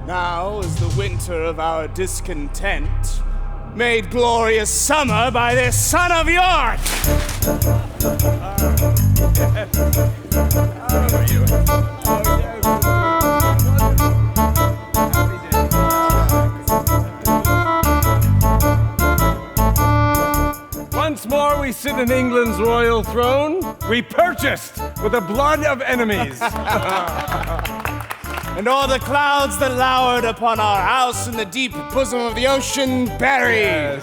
Now is the winter of our discontent, made glorious summer by this son of York! Once more we sit in England's royal throne, repurchased with the blood of enemies. And all the clouds that lowered upon our house in the deep bosom of the ocean buried. Yes.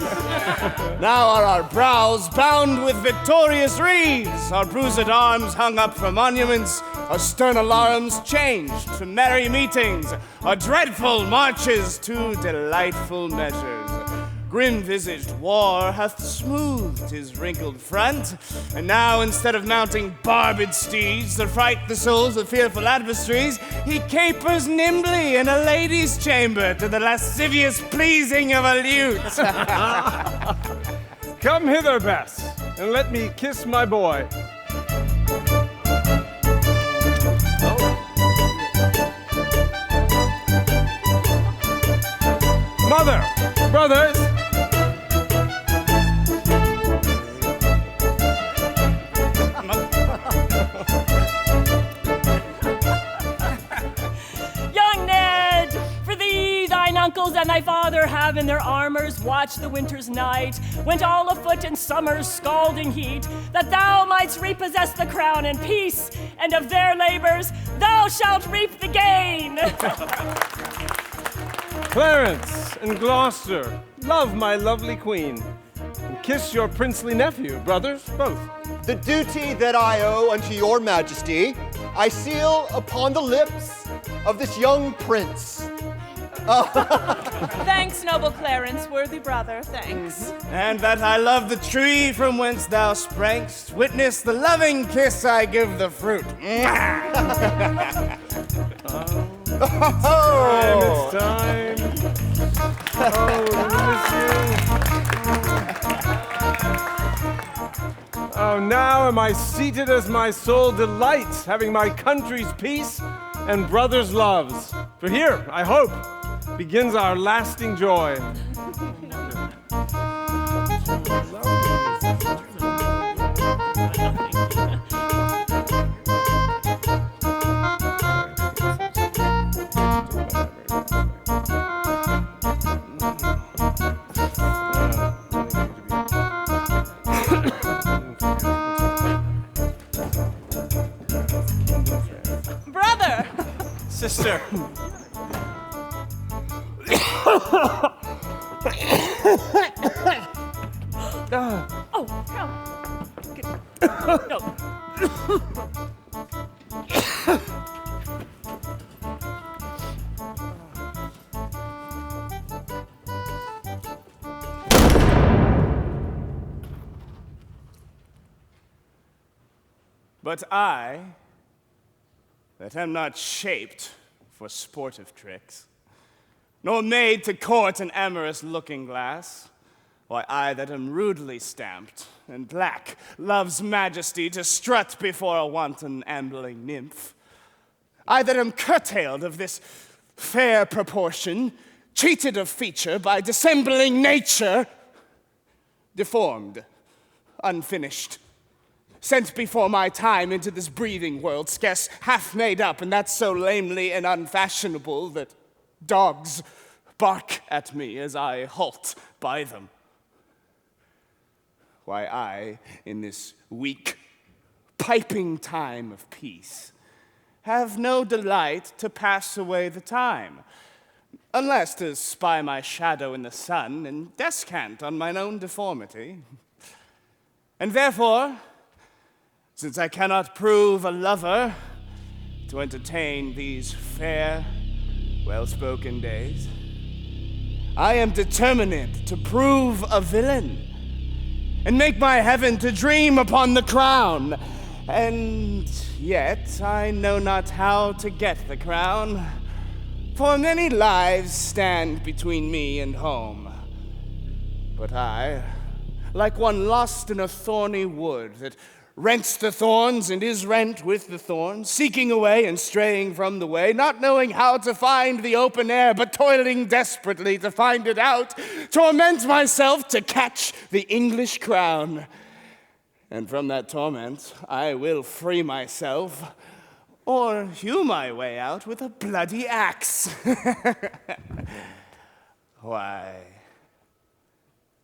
Now are our brows bound with victorious wreaths, our bruised arms hung up for monuments, our stern alarms changed to merry meetings, our dreadful marches to delightful measures. Grim-visaged war hath smoothed his wrinkled front, and now instead of mounting barbed steeds that fright the souls of fearful adversaries, he capers nimbly in a lady's chamber to the lascivious pleasing of a lute. Come hither, Bess, and let me kiss my boy. Mother, brothers, uncles and thy father have in their armors watched the winter's night, went all afoot in summer's scalding heat, that thou mightst repossess the crown in peace, and of their labors thou shalt reap the gain. Clarence and Gloucester, love my lovely queen, and kiss your princely nephew, brothers, both. The duty that I owe unto your majesty, I seal upon the lips of this young prince. Thanks, noble Clarence, worthy brother, thanks. And that I love the tree from whence thou sprangst, witness the loving kiss I give the fruit. It's time. Oh, we miss you. Oh, now am I seated as my soul delights, having my country's peace and brothers' loves. For here, I hope, begins our lasting joy. Brother! Sister. Oh, no. No. But I, that am not shaped for sportive tricks, nor made to court an amorous looking-glass, why, I that am rudely stamped and black love's majesty to strut before a wanton ambling nymph, I that am curtailed of this fair proportion, cheated of feature by dissembling nature, deformed, unfinished, sent before my time into this breathing world, scarce half made up, and that so lamely and unfashionable that dogs bark at me as I halt by them. Why, I, in this weak, piping time of peace, have no delight to pass away the time, unless to spy my shadow in the sun and descant on mine own deformity. And therefore, since I cannot prove a lover to entertain these fair, well-spoken days, I am determined to prove a villain and make my heaven to dream upon the crown. And yet I know not how to get the crown, for many lives stand between me and home. But I, like one lost in a thorny wood that rents the thorns and is rent with the thorns, seeking a way and straying from the way, not knowing how to find the open air, but toiling desperately to find it out, torment myself to catch the English crown. And from that torment I will free myself, or hew my way out with a bloody axe. Why,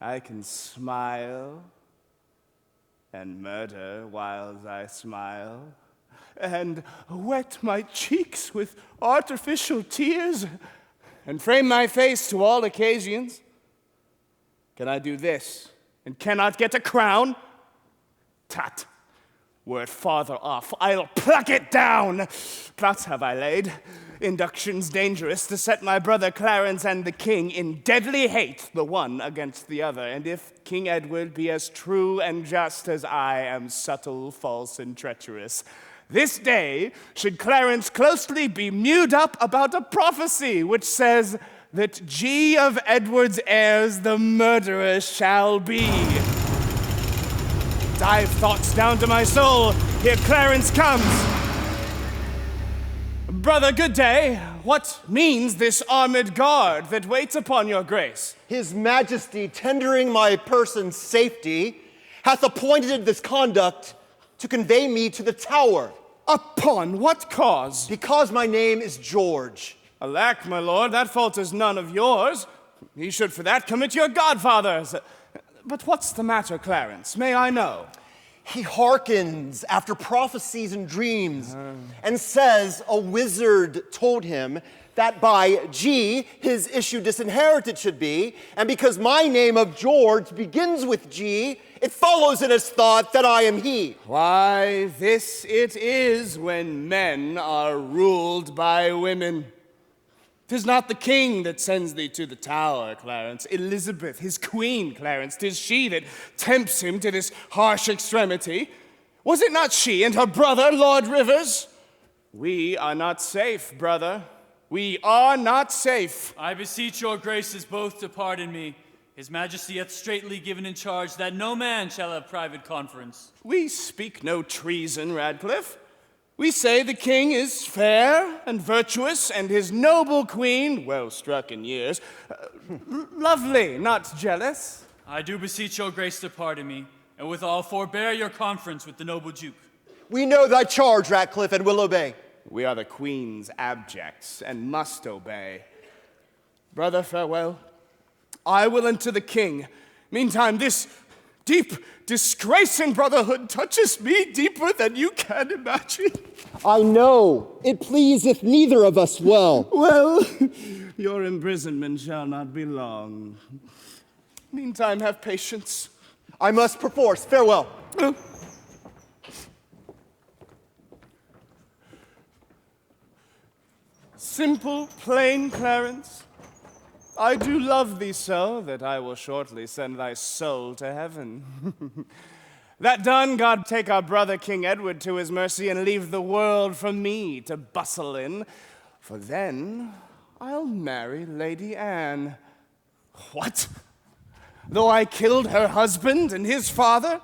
I can smile and murder whiles I smile, and wet my cheeks with artificial tears, and frame my face to all occasions. Can I do this, and cannot get a crown? Tut, were it farther off, I'll pluck it down. Plots have I laid, inductions dangerous, to set my brother Clarence and the king in deadly hate, the one against the other. And if King Edward be as true and just as I am subtle, false, and treacherous, this day should Clarence closely be mewed up about a prophecy which says that G of Edward's heirs the murderer shall be. Dive thoughts down to my soul, here Clarence comes. Brother, good day. What means this armored guard that waits upon your grace? His Majesty, tendering my person's safety, hath appointed this conduct to convey me to the Tower. Upon what cause? Because my name is George. Alack, my lord, that fault is none of yours. He should for that commit your godfathers. But what's the matter, Clarence? May I know? He hearkens after prophecies and dreams, and says a wizard told him that by G his issue disinherited should be, and because my name of George begins with G, it follows in his thought that I am he. Why, this it is when men are ruled by women. 'Tis not the king that sends thee to the Tower, Clarence. Elizabeth, his queen, Clarence. 'Tis she that tempts him to this harsh extremity. Was it not she and her brother, Lord Rivers? We are not safe, brother. We are not safe. I beseech your graces both to pardon me. His Majesty hath straitly given in charge that no man shall have private conference. We speak no treason, Radcliffe. We say the king is fair and virtuous, and his noble queen, well struck in years, lovely, not jealous. I do beseech your grace to pardon me, and withal forbear your conference with the noble duke. We know thy charge, Ratcliffe, and will obey. We are the queen's abjects, and must obey. Brother, farewell. I will unto the king. Meantime, this deep disgrace in brotherhood touches me deeper than you can imagine. I know. It pleaseth neither of us well. Well, your imprisonment shall not be long. Meantime, have patience. I must perforce. Farewell. Simple, plain Clarence, I do love thee so that I will shortly send thy soul to heaven. That done, God take our brother King Edward to his mercy and leave the world for me to bustle in, for then I'll marry Lady Anne. What? Though I killed her husband and his father?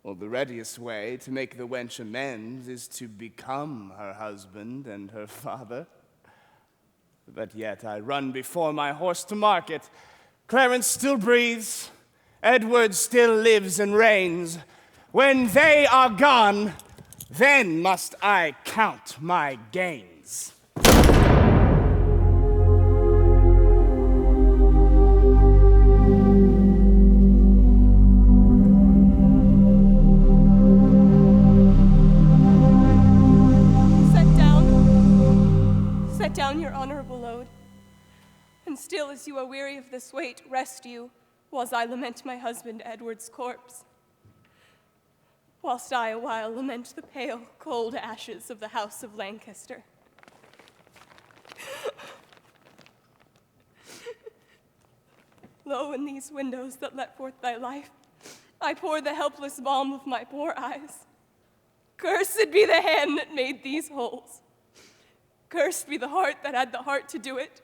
Well, the readiest way to make the wench amends is to become her husband and her father. But yet I run before my horse to market. Clarence still breathes. Edward still lives and reigns. When they are gone, then must I count my gains. Set down your honorable load, and still as you are weary of this weight, rest you, whilst I lament my husband Edward's corpse, whilst I a while lament the pale, cold ashes of the house of Lancaster. Lo, in these windows that let forth thy life, I pour the helpless balm of my poor eyes. Cursed be the hand that made these holes. Cursed be the heart that had the heart to do it.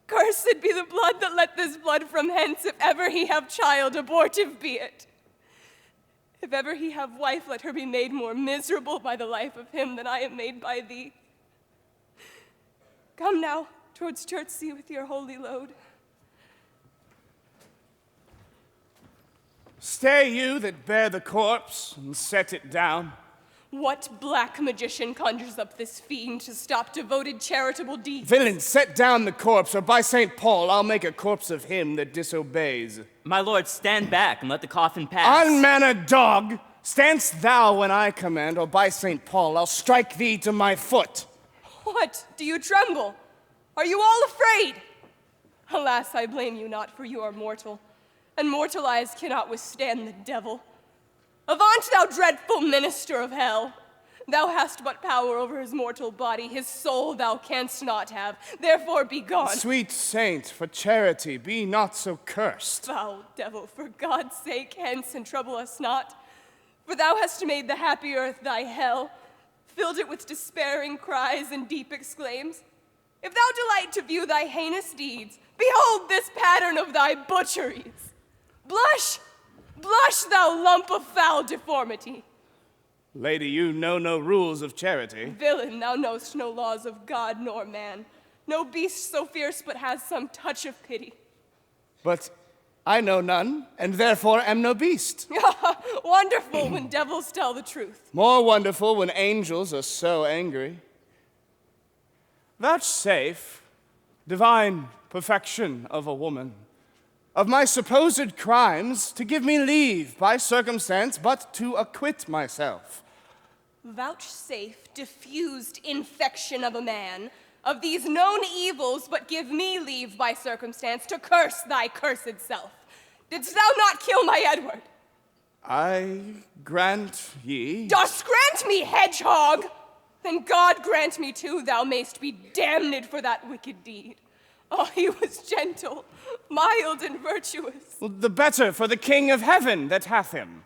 Cursed be the blood that let this blood from hence, if ever he have child, abortive be it. If ever he have wife, let her be made more miserable by the life of him than I am made by thee. Come now towards Chertsey with your holy load. Stay you that bear the corpse, and set it down. What black magician conjures up this fiend to stop devoted charitable deeds? Villain, set down the corpse, or by St. Paul, I'll make a corpse of him that disobeys. My lord, stand back and let the coffin pass. Unmannered dog, standst thou when I command, or by St. Paul, I'll strike thee to my foot. What? Do you tremble? Are you all afraid? Alas, I blame you not, for you are mortal, and mortal eyes cannot withstand the devil. Avaunt, thou dreadful minister of hell! Thou hast but power over his mortal body, his soul thou canst not have, therefore be gone. Sweet saint, for charity, be not so cursed. Foul devil, for God's sake, hence and trouble us not. For thou hast made the happy earth thy hell, filled it with despairing cries and deep exclaims. If thou delight to view thy heinous deeds, behold this pattern of thy butcheries. Blush! Blush, thou lump of foul deformity. Lady, you know no rules of charity. Villain, thou know'st no laws of God nor man. No beast so fierce but has some touch of pity. But I know none, and therefore am no beast. Wonderful when devils tell the truth. More wonderful when angels are so angry. Vouchsafe, divine perfection of a woman, of my supposed crimes, to give me leave by circumstance but to acquit myself. Vouchsafe, diffused infection of a man, of these known evils, but give me leave by circumstance to curse thy cursed self. Didst thou not kill my Edward? I grant ye. Dost grant me, hedgehog? Then God grant me too, thou mayst be damned for that wicked deed. Oh, he was gentle, mild, and virtuous. Well, the better for the King of heaven that hath him.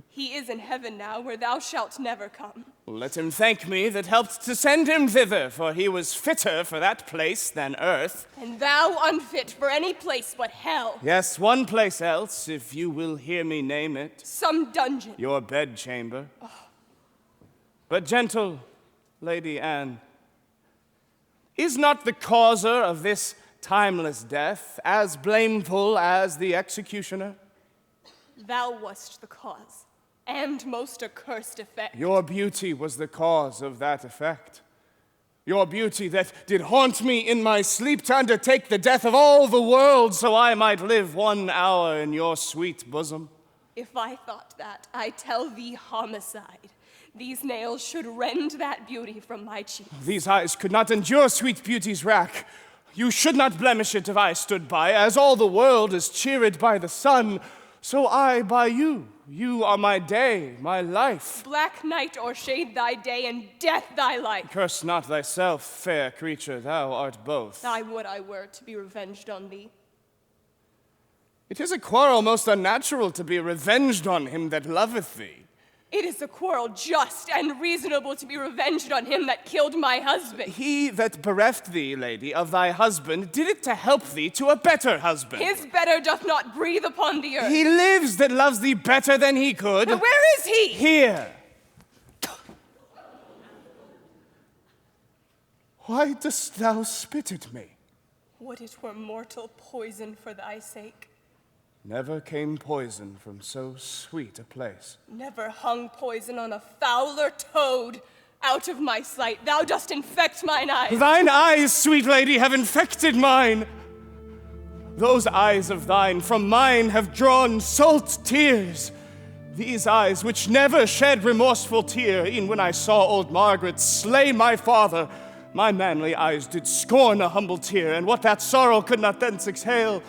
He is in heaven now, where thou shalt never come. Let him thank me that helped to send him thither, for he was fitter for that place than earth. And thou unfit for any place but hell. Yes, one place else, if you will hear me name it. Some dungeon. Your bedchamber. Oh. But gentle Lady Anne, is not the causer of this timeless death as blameful as the executioner? Thou wast the cause, and most accursed effect. Your beauty was the cause of that effect. Your beauty that did haunt me in my sleep to undertake the death of all the world so I might live 1 hour in your sweet bosom. If I thought that, I tell thee homicide. These nails should rend that beauty from my cheeks. These eyes could not endure sweet beauty's rack. You should not blemish it if I stood by, as all the world is cheered by the sun, so I by you. You are my day, my life. Black night o'ershade thy day, and death thy life. Curse not thyself, fair creature, thou art both. I would I were to be revenged on thee. It is a quarrel most unnatural to be revenged on him that loveth thee. It is a quarrel just and reasonable to be revenged on him that killed my husband. He that bereft thee, lady, of thy husband, did it to help thee to a better husband. His better doth not breathe upon the earth. He lives that loves thee better than he could. But where is he? Here. Why dost thou spit at me? Would it were mortal poison for thy sake. Never came poison from so sweet a place. Never hung poison on a fouler toad. Out of my sight, thou dost infect mine eyes. Thine eyes, sweet lady, have infected mine. Those eyes of thine from mine have drawn salt tears. These eyes which never shed remorseful tear, e'en when I saw old Margaret slay my father, my manly eyes did scorn a humble tear, and what that sorrow could not thence exhale,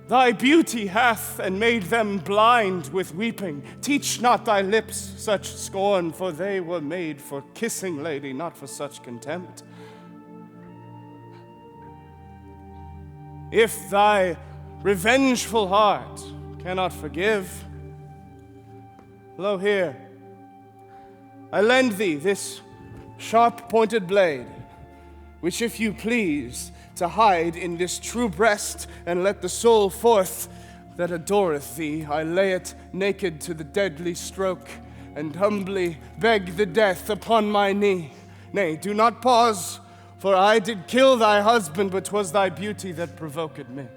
thy beauty hath, and made them blind with weeping. Teach not thy lips such scorn, for they were made for kissing, lady, not for such contempt. If thy revengeful heart cannot forgive, lo here, I lend thee this sharp-pointed blade, which if you please, to hide in this true breast and let the soul forth, that adoreth thee, I lay it naked to the deadly stroke, and humbly beg the death upon my knee. Nay, do not pause, for I did kill thy husband, but 'twas thy beauty that provoked me.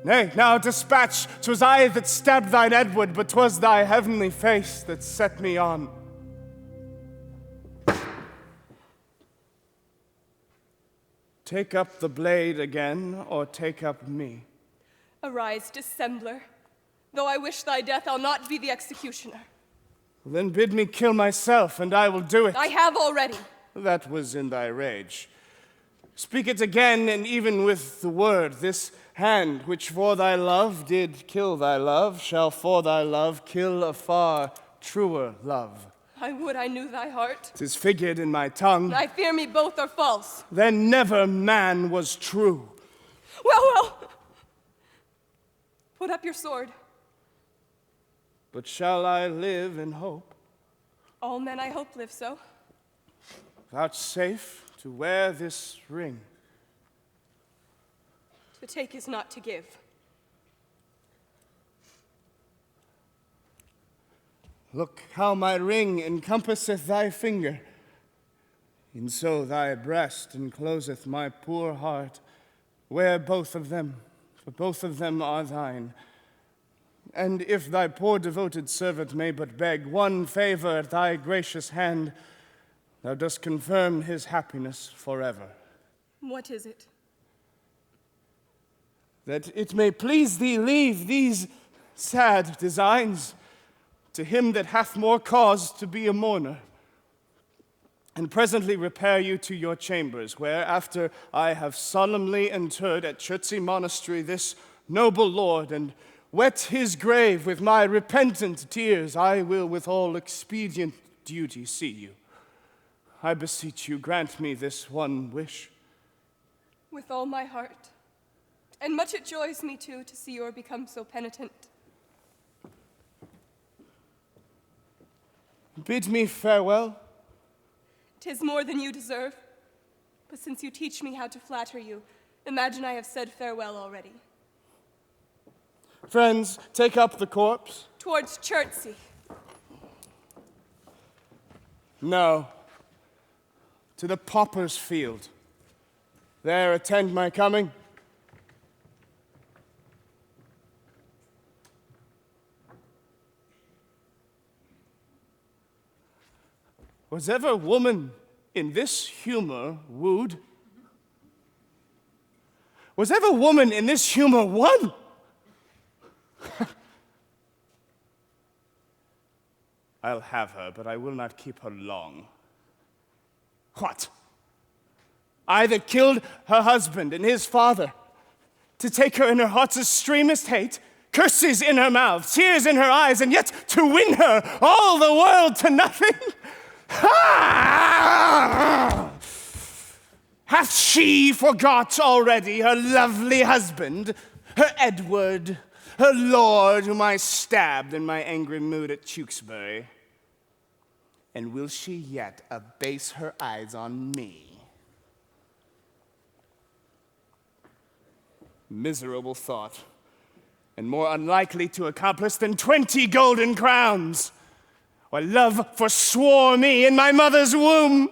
Nay, now dispatch, 'twas I that stabbed thine Edward, but 'twas thy heavenly face that set me on. Take up the blade again, or take up me. Arise, dissembler. Though I wish thy death, I'll not be the executioner. Then bid me kill myself, and I will do it. I have already. That was in thy rage. Speak it again, and even with the word, this hand which for thy love did kill thy love, shall for thy love kill a far truer love. I would I knew thy heart. 'Tis figured in my tongue. I fear me both are false. Then never man was true. Well. Put up your sword. But shall I live in hope? All men, I hope, live so. Vouchsafe to wear this ring. To take is not to give. Look how my ring encompasseth thy finger, and so thy breast encloseth my poor heart. Wear both of them, for both of them are thine. And if thy poor devoted servant may but beg one favor at thy gracious hand, thou dost confirm his happiness forever. What is it? That it may please thee leave these sad designs to him that hath more cause to be a mourner, and presently repair you to your chambers, where, after I have solemnly interred at Chertsey Monastery this noble lord, and wet his grave with my repentant tears, I will with all expedient duty see you. I beseech you, grant me this one wish. With all my heart. And much it joys me, too, to see you become so penitent. Bid me farewell. 'Tis more than you deserve. But since you teach me how to flatter you, imagine I have said farewell already. Friends, take up the corpse. Towards Chertsey. No. To the pauper's field. There attend my coming. Was ever woman in this humor wooed? Was ever woman in this humor won? I'll have her, but I will not keep her long. What? I that killed her husband and his father, to take her in her heart's extremest hate, curses in her mouth, tears in her eyes, and yet to win her all the world to nothing? Hath she forgot already her lovely husband, her Edward, her lord whom I stabbed in my angry mood at Tewkesbury? And will she yet abase her eyes on me? Miserable thought, and more unlikely to accomplish than 20 golden crowns. Why, love forswore me in my mother's womb,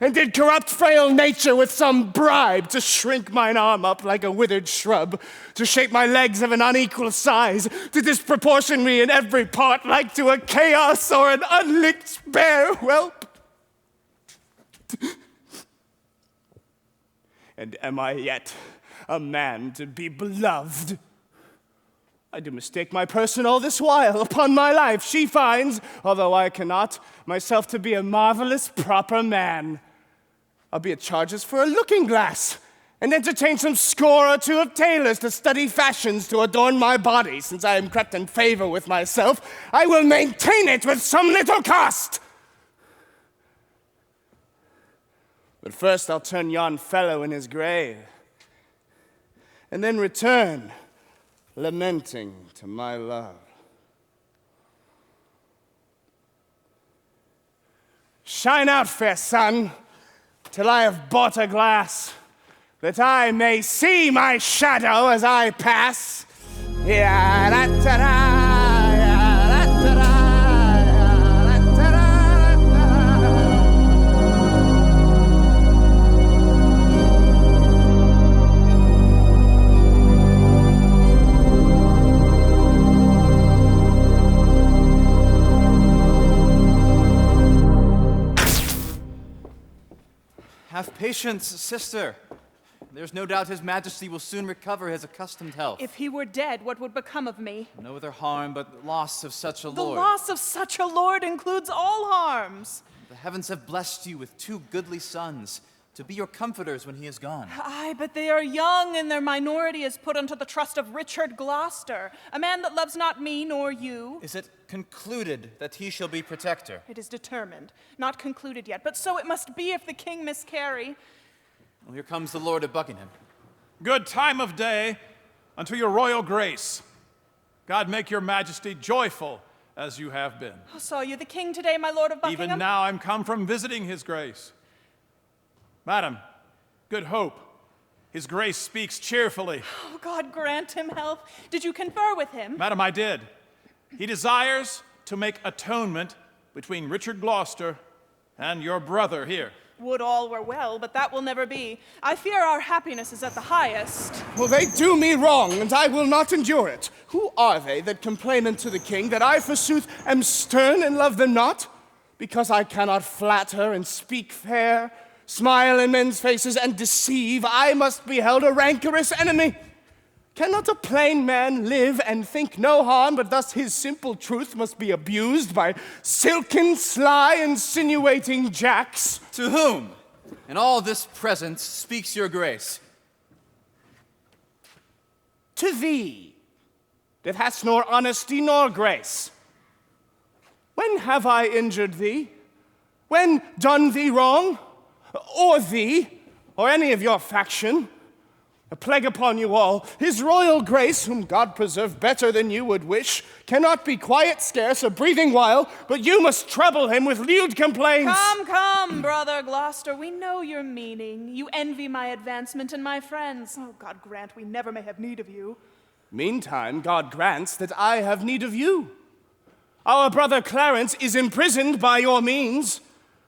and did corrupt frail nature with some bribe to shrink mine arm up like a withered shrub, to shape my legs of an unequal size, to disproportion me in every part like to a chaos or an unlicked bear whelp. And am I yet a man to be beloved? I do mistake my person all this while. Upon my life, she finds, although I cannot, myself to be a marvelous proper man. Albeit charges for a looking glass, and entertain some score or two of tailors to study fashions to adorn my body. Since I am crept in favor with myself, I will maintain it with some little cost. But first I'll turn yon fellow in his grave, and then return, lamenting to my love. Shine out, fair sun, till I have bought a glass, that I may see my shadow as I pass. Have patience, sister. There's no doubt His Majesty will soon recover his accustomed health. If he were dead, what would become of me? No other harm but loss of such a The lord. loss of such a lord includes all harms. The heavens have blessed you with 2 goodly sons to be your comforters when he is gone. Aye, but they are young, and their minority is put unto the trust of Richard Gloucester, a man that loves not me nor you. Is it concluded that he shall be protector? It is determined, not concluded yet, but so it must be if the king miscarry. Well, here comes the Lord of Buckingham. Good time of day unto your royal grace. God make your majesty joyful as you have been. Oh, saw you the king today, my lord of Buckingham? Even now I'm come from visiting his grace. Madam, good hope. His grace speaks cheerfully. Oh, God grant him health. Did you confer with him? Madam, I did. He desires to make atonement between Richard Gloucester and your brother here. Would all were well, but that will never be. I fear our happiness is at the highest. Well, they do me wrong, and I will not endure it. Who are they that complain unto the king that I, forsooth, am stern and love them not? Because I cannot flatter and speak fair, smile in men's faces and deceive, I must be held a rancorous enemy. Cannot a plain man live and think no harm, but thus his simple truth must be abused by silken, sly, insinuating jacks? To whom, in all this presence, speaks your grace? To thee, that hast nor honesty nor grace. When have I injured thee? When done thee wrong? Or thee, or any of your faction? A plague upon you all. His royal grace, whom God preserve better than you would wish, cannot be quiet scarce a breathing while, but you must trouble him with lewd complaints. Come, brother Gloucester, we know your meaning. You envy my advancement and my friends. Oh, God grant we never may have need of you. Meantime, God grants that I have need of you. Our brother Clarence is imprisoned by your means,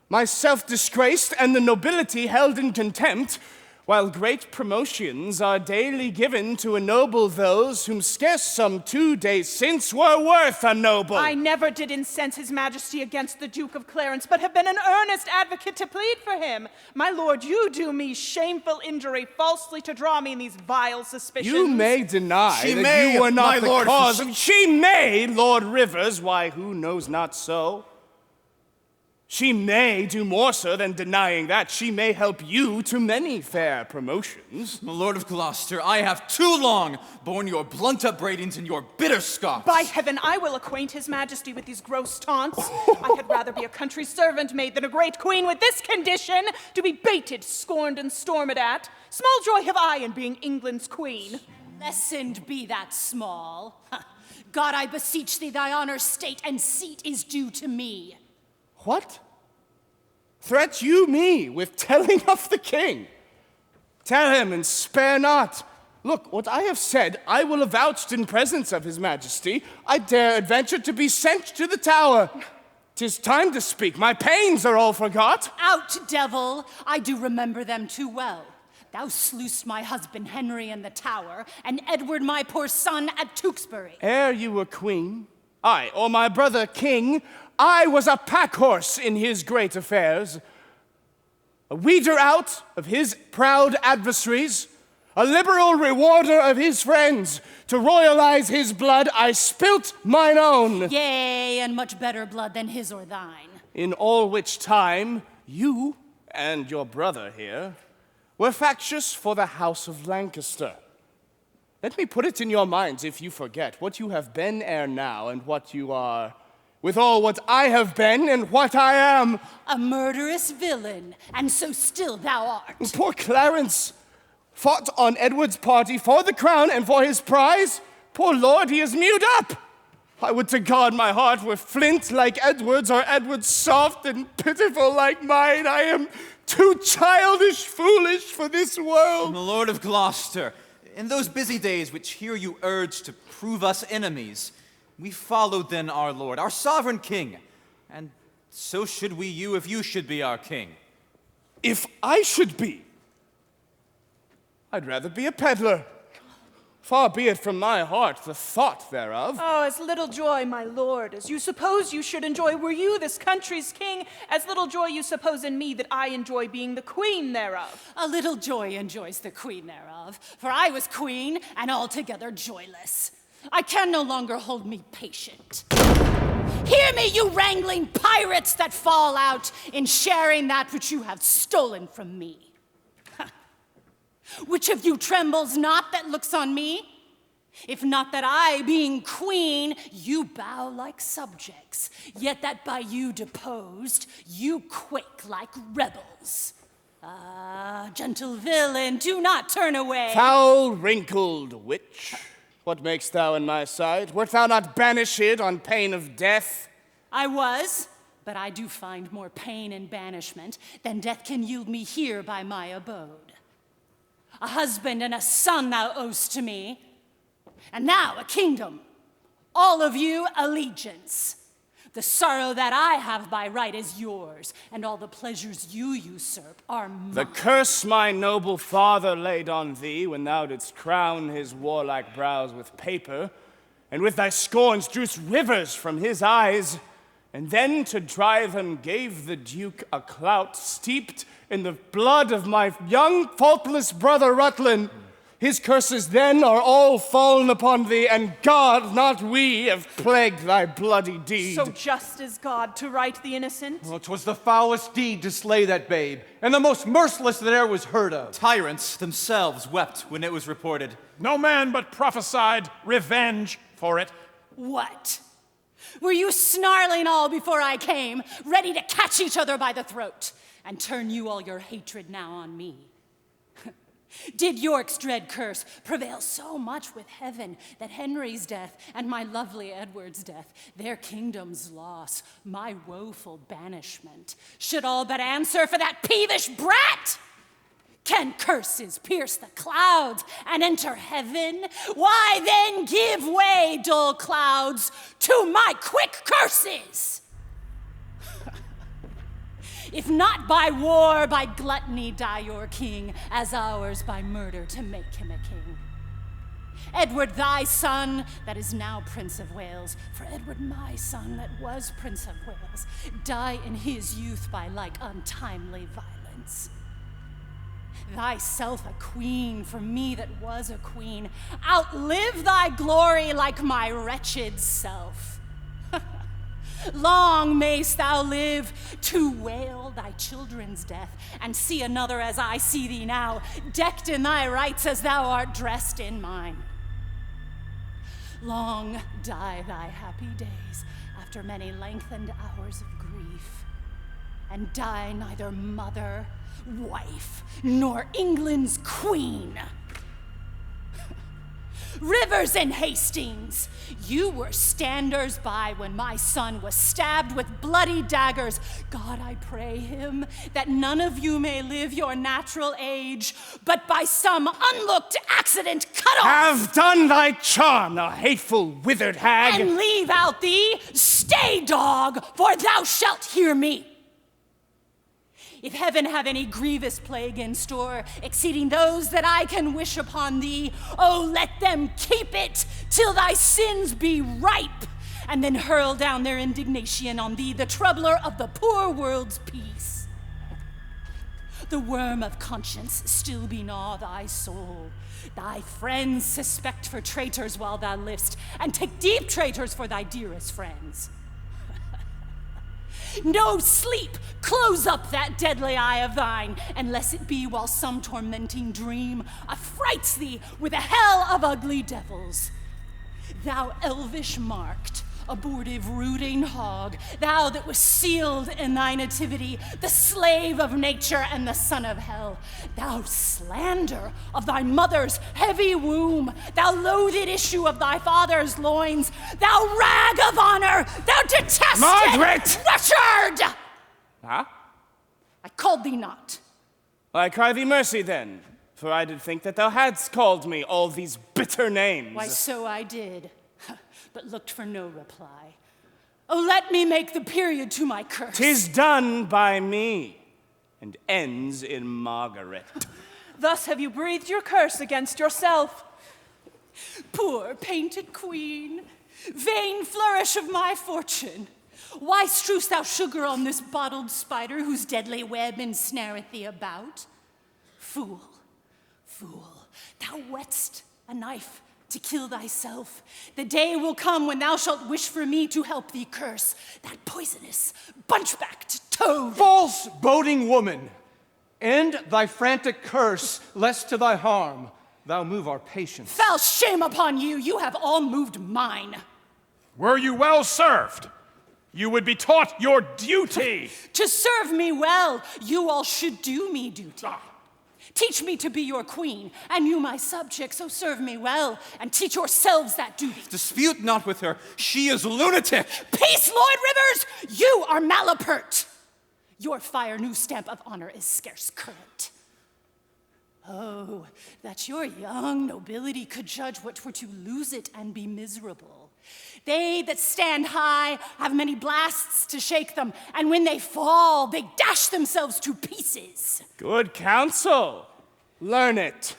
myself disgraced, and the nobility held in contempt, while great promotions are daily given to ennoble those whom scarce some 2 days since were worth a noble. I never did incense his majesty against the Duke of Clarence, but have been an earnest advocate to plead for him. My lord, you do me shameful injury falsely to draw me in these vile suspicions. You may deny that you were not the cause of... She may, Lord Rivers, why, who knows not so? She may do more so than denying that. She may help you to many fair promotions. My Lord of Gloucester, I have too long borne your blunt upbraidings and your bitter scoffs. By heaven, I will acquaint his majesty with these gross taunts. I had rather be a country servant maid than a great queen with this condition, to be baited, scorned, and stormed at. Small joy have I in being England's queen. Lessened be that small. God, I beseech thee, thy honor, state, and seat is due to me. What? Threat you me with telling of the king? Tell him and spare not. Look, what I have said, I will avouch in presence of his majesty. I dare adventure to be sent to the tower. 'Tis time to speak. My pains are all forgot. Out, devil! I do remember them too well. Thou slewest my husband Henry in the tower, and Edward my poor son at Tewkesbury. Ere you were queen, I, or my brother king, I was a pack-horse in his great affairs, a weeder out of his proud adversaries, a liberal rewarder of his friends. To royalize his blood, I spilt mine own. Yea, and much better blood than his or thine. In all which time, you and your brother here were factious for the house of Lancaster. Let me put it in your minds, if you forget, what you have been ere now and what you are, with all what I have been and what I am. A murderous villain, and so still thou art. Poor Clarence fought on Edward's party for the crown and for his prize. Poor lord, he is mewed up. I would to God my heart were flint like Edward's, or Edward's soft and pitiful like mine. I am too childish, foolish for this world. My Lord of Gloucester, In those busy days which here you urge to prove us enemies, we followed then our Lord, our sovereign king, and so should we you if you should be our king. If I should be, I'd rather be a peddler. Far be it from my heart the thought thereof. Oh, as little joy, my lord, as you suppose you should enjoy were you this country's king, as little joy you suppose in me that I enjoy being the queen thereof. A little joy enjoys the queen thereof, for I was queen and altogether joyless. I can no longer hold me patient. Hear me, you wrangling pirates that fall out in sharing that which you have stolen from me. Which of you trembles not that looks on me? If not that I, being queen, you bow like subjects, yet that by you deposed, you quake like rebels. Ah, gentle villain, do not turn away. Foul wrinkled witch, what makest thou in my sight? Wert thou not banished on pain of death? I was, but I do find more pain in banishment than death can yield me here by my abode. A husband and a son thou owest to me, and now a kingdom, all of you allegiance. The sorrow that I have by right is yours, and all the pleasures you usurp are mine. The curse my noble father laid on thee when thou didst crown his warlike brows with paper, and with thy scorns drewst rivers from his eyes, and then to drive him gave the duke a clout steeped in the blood of my young faultless brother Rutland. His curses then are all fallen upon thee, and God, not we, have plagued thy bloody deed. So just is God to right the innocent? Well, 'twas the foulest deed to slay that babe, and the most merciless that e'er was heard of. Tyrants themselves wept when it was reported. No man but prophesied revenge for it. What? Were you snarling all before I came, ready to catch each other by the throat, and turn you all your hatred now on me? Did York's dread curse prevail so much with heaven that Henry's death and my lovely Edward's death, their kingdom's loss, my woeful banishment, should all but answer for that peevish brat? Can curses pierce the clouds and enter heaven? Why then give way, dull clouds, to my quick curses? If not by war, by gluttony die your king, as ours by murder to make him a king. Edward thy son, that is now Prince of Wales, for Edward my son, that was Prince of Wales, die in his youth by like untimely violence. Thyself a queen, for me that was a queen, outlive thy glory like my wretched self. Long mayst thou live to wail thy children's death, and see another as I see thee now, decked in thy rights as thou art dressed in mine. Long die thy happy days after many lengthened hours of grief, and die neither mother, wife, nor England's queen. Rivers and Hastings, you were standers by when my son was stabbed with bloody daggers. God, I pray him that none of you may live your natural age, but by some unlooked accident cut off. Have done thy charm, thou hateful withered hag. And leave out thee, stay dog, for thou shalt hear me. If heaven have any grievous plague in store, exceeding those that I can wish upon thee, oh, let them keep it till thy sins be ripe, and then hurl down their indignation on thee, the troubler of the poor world's peace. The worm of conscience still begnaw thy soul. Thy friends suspect for traitors while thou livest, and take deep traitors for thy dearest friends. No sleep, close up that deadly eye of thine, unless it be while some tormenting dream affrights thee with a hell of ugly devils. Thou elvish marked, abortive rooting hog, thou that was sealed in thy nativity, the slave of nature and the son of hell, thou slander of thy mother's heavy womb, thou loathed issue of thy father's loins, thou rag of honor, thou detested Margaret! Richard! Huh? I called thee not. I cry thee mercy then, for I did think that thou hadst called me all these bitter names. Why, so I did, but looked for no reply. Oh, let me make the period to my curse. 'Tis done by me, and ends in Margaret. Thus have you breathed your curse against yourself. Poor painted queen, vain flourish of my fortune. Why strew'st thou sugar on this bottled spider whose deadly web ensnareth thee about? Fool, fool, thou whetst a knife to kill thyself. The day will come when thou shalt wish for me to help thee curse that poisonous, bunchbacked toad. False boding woman, end thy frantic curse, lest to thy harm thou move our patience. Foul shame upon you, you have all moved mine. Were you well served, you would be taught your duty. To serve me well, you all should do me duty. Teach me to be your queen, and you my subjects, so serve me well, and teach yourselves that duty. Dispute not with her. She is lunatic. Peace, Lord Rivers! You are malapert. Your fire new stamp of honor is scarce current. Oh, that your young nobility could judge what 'twere to lose it and be miserable. They that stand high have many blasts to shake them, and when they fall, they dash themselves to pieces. Good counsel. Learn it.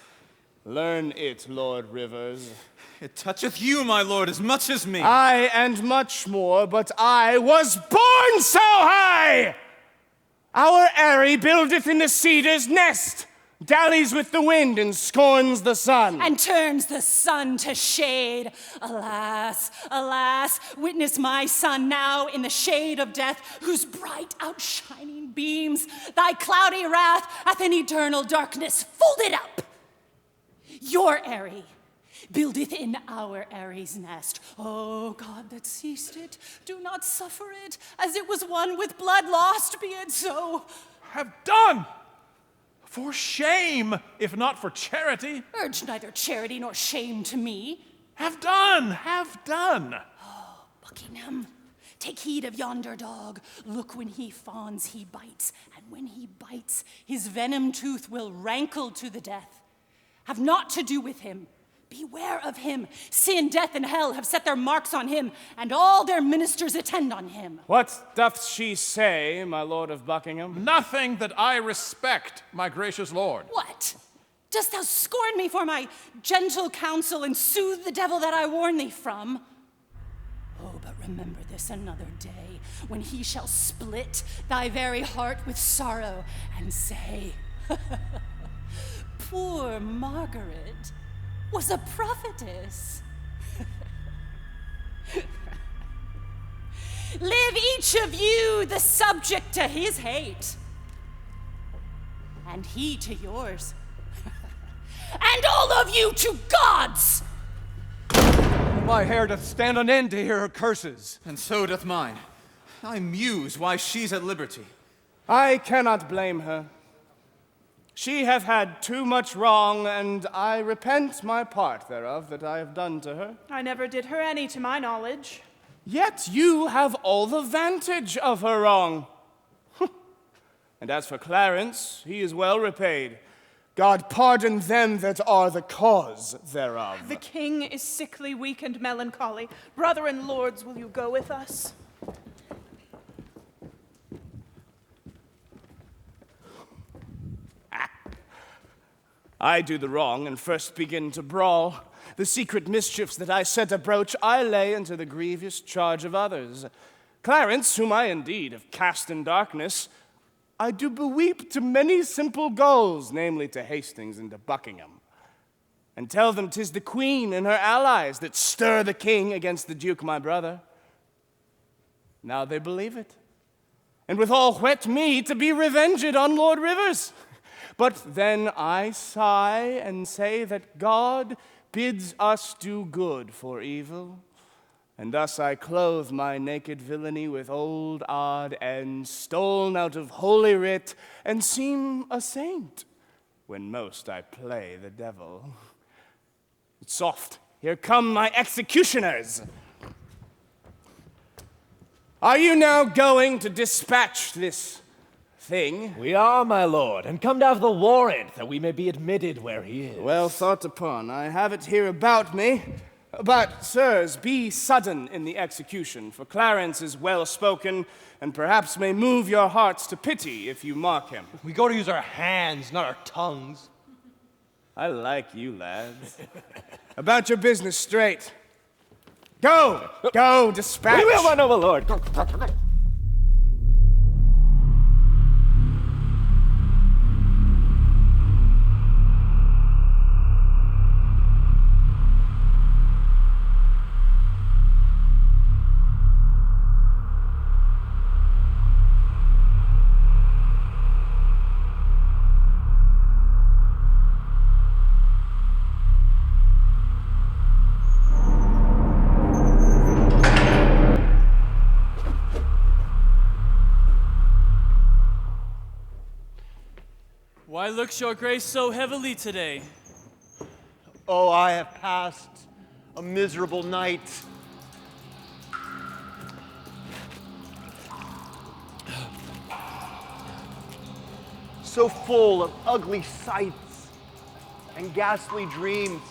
Learn it, Lord Rivers. It toucheth you, my lord, as much as me. Aye, and much more, but I was born so high! Our Airy buildeth in the cedar's nest, dallies with the wind and scorns the sun. And turns the sun to shade. Alas, alas, witness my son now in the shade of death, whose bright outshining beams thy cloudy wrath hath in eternal darkness folded up. Your Airy buildeth in our Airy's nest. O God that seest it, do not suffer it, as it was one with blood lost, be it so. Have done! For shame, if not for charity. Urge neither charity nor shame to me. Have done, have done. Oh, Buckingham, take heed of yonder dog. Look, when he fawns, he bites, and when he bites, his venom tooth will rankle to the death. Have naught to do with him. Beware of him. Sin, death, and hell have set their marks on him, and all their ministers attend on him. What doth she say, my lord of Buckingham? Nothing that I respect, my gracious lord. What? Dost thou scorn me for my gentle counsel and soothe the devil that I warn thee from? Oh, but remember this another day, when he shall split thy very heart with sorrow and say, poor Margaret was a prophetess. Live each of you the subject to his hate, and he to yours, and all of you to God's. My hair doth stand on end to hear her curses. And so doth mine. I muse why she's at liberty. I cannot blame her. She hath had too much wrong, and I repent my part thereof that I have done to her. I never did her any to my knowledge. Yet you have all the vantage of her wrong. And as for Clarence, he is well repaid. God pardon them that are the cause thereof. The king is sickly, weak, and melancholy. Brother and lords, will you go with us? I do the wrong and first begin to brawl. The secret mischiefs that I set abroach, I lay into the grievous charge of others. Clarence, whom I indeed have cast in darkness, I do beweep to many simple goals, namely to Hastings and to Buckingham, and tell them 'tis the queen and her allies that stir the king against the duke my brother. Now they believe it, and withal whet me to be revenged on Lord Rivers. But then I sigh and say that God bids us do good for evil, and thus I clothe my naked villainy with old odd ends, stolen out of holy writ, and seem a saint, when most I play the devil. Soft, here come my executioners. Are you now going to dispatch this thing. We are, my lord, and come to have the warrant that we may be admitted where he is. Well thought upon. I have it here about me. But, sirs, be sudden in the execution, for Clarence is well-spoken, and perhaps may move your hearts to pity if you mark him. We got to use our hands, not our tongues. I like you, lads. About your business straight. Go! Go, dispatch! We will run over, lord. Why looks your grace so heavily today? Oh, I have passed a miserable night. So full of ugly sights and ghastly dreams.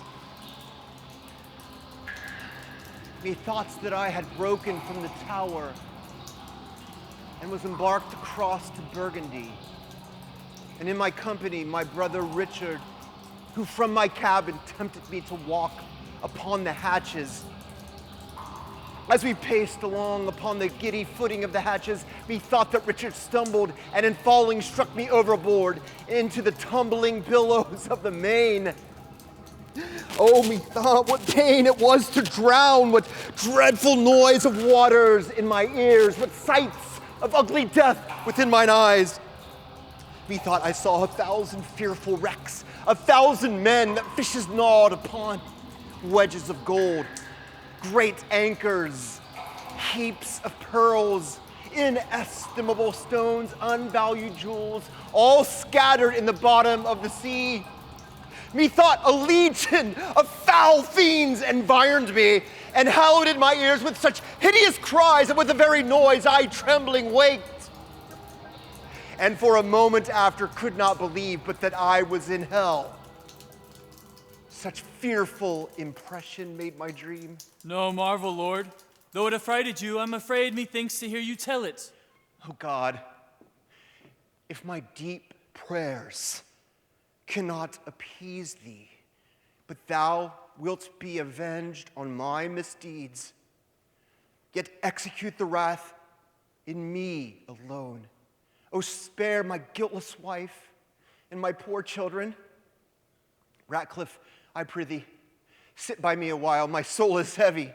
Methoughts that I had broken from the tower and was embarked across to Burgundy. And in my company, my brother Richard, who from my cabin tempted me to walk upon the hatches. As we paced along upon the giddy footing of the hatches, methought that Richard stumbled and in falling struck me overboard into the tumbling billows of the main. Oh, methought what pain it was to drown, what dreadful noise of waters in my ears, what sights of ugly death within mine eyes. Methought I saw 1,000 fearful wrecks, 1,000 men that fishes gnawed upon, wedges of gold, great anchors, heaps of pearls, inestimable stones, unvalued jewels, all scattered in the bottom of the sea. Methought a legion of foul fiends environed me, and hallowed in my ears with such hideous cries that with the very noise I trembling waked. And for a moment after could not believe but that I was in hell. Such fearful impression made my dream. No marvel, Lord. Though it affrighted you, I'm afraid methinks to hear you tell it. Oh God, if my deep prayers cannot appease thee, but thou wilt be avenged on my misdeeds, yet execute the wrath in me alone. Oh, spare my guiltless wife and my poor children. Ratcliffe, I prithee, sit by me a while. My soul is heavy,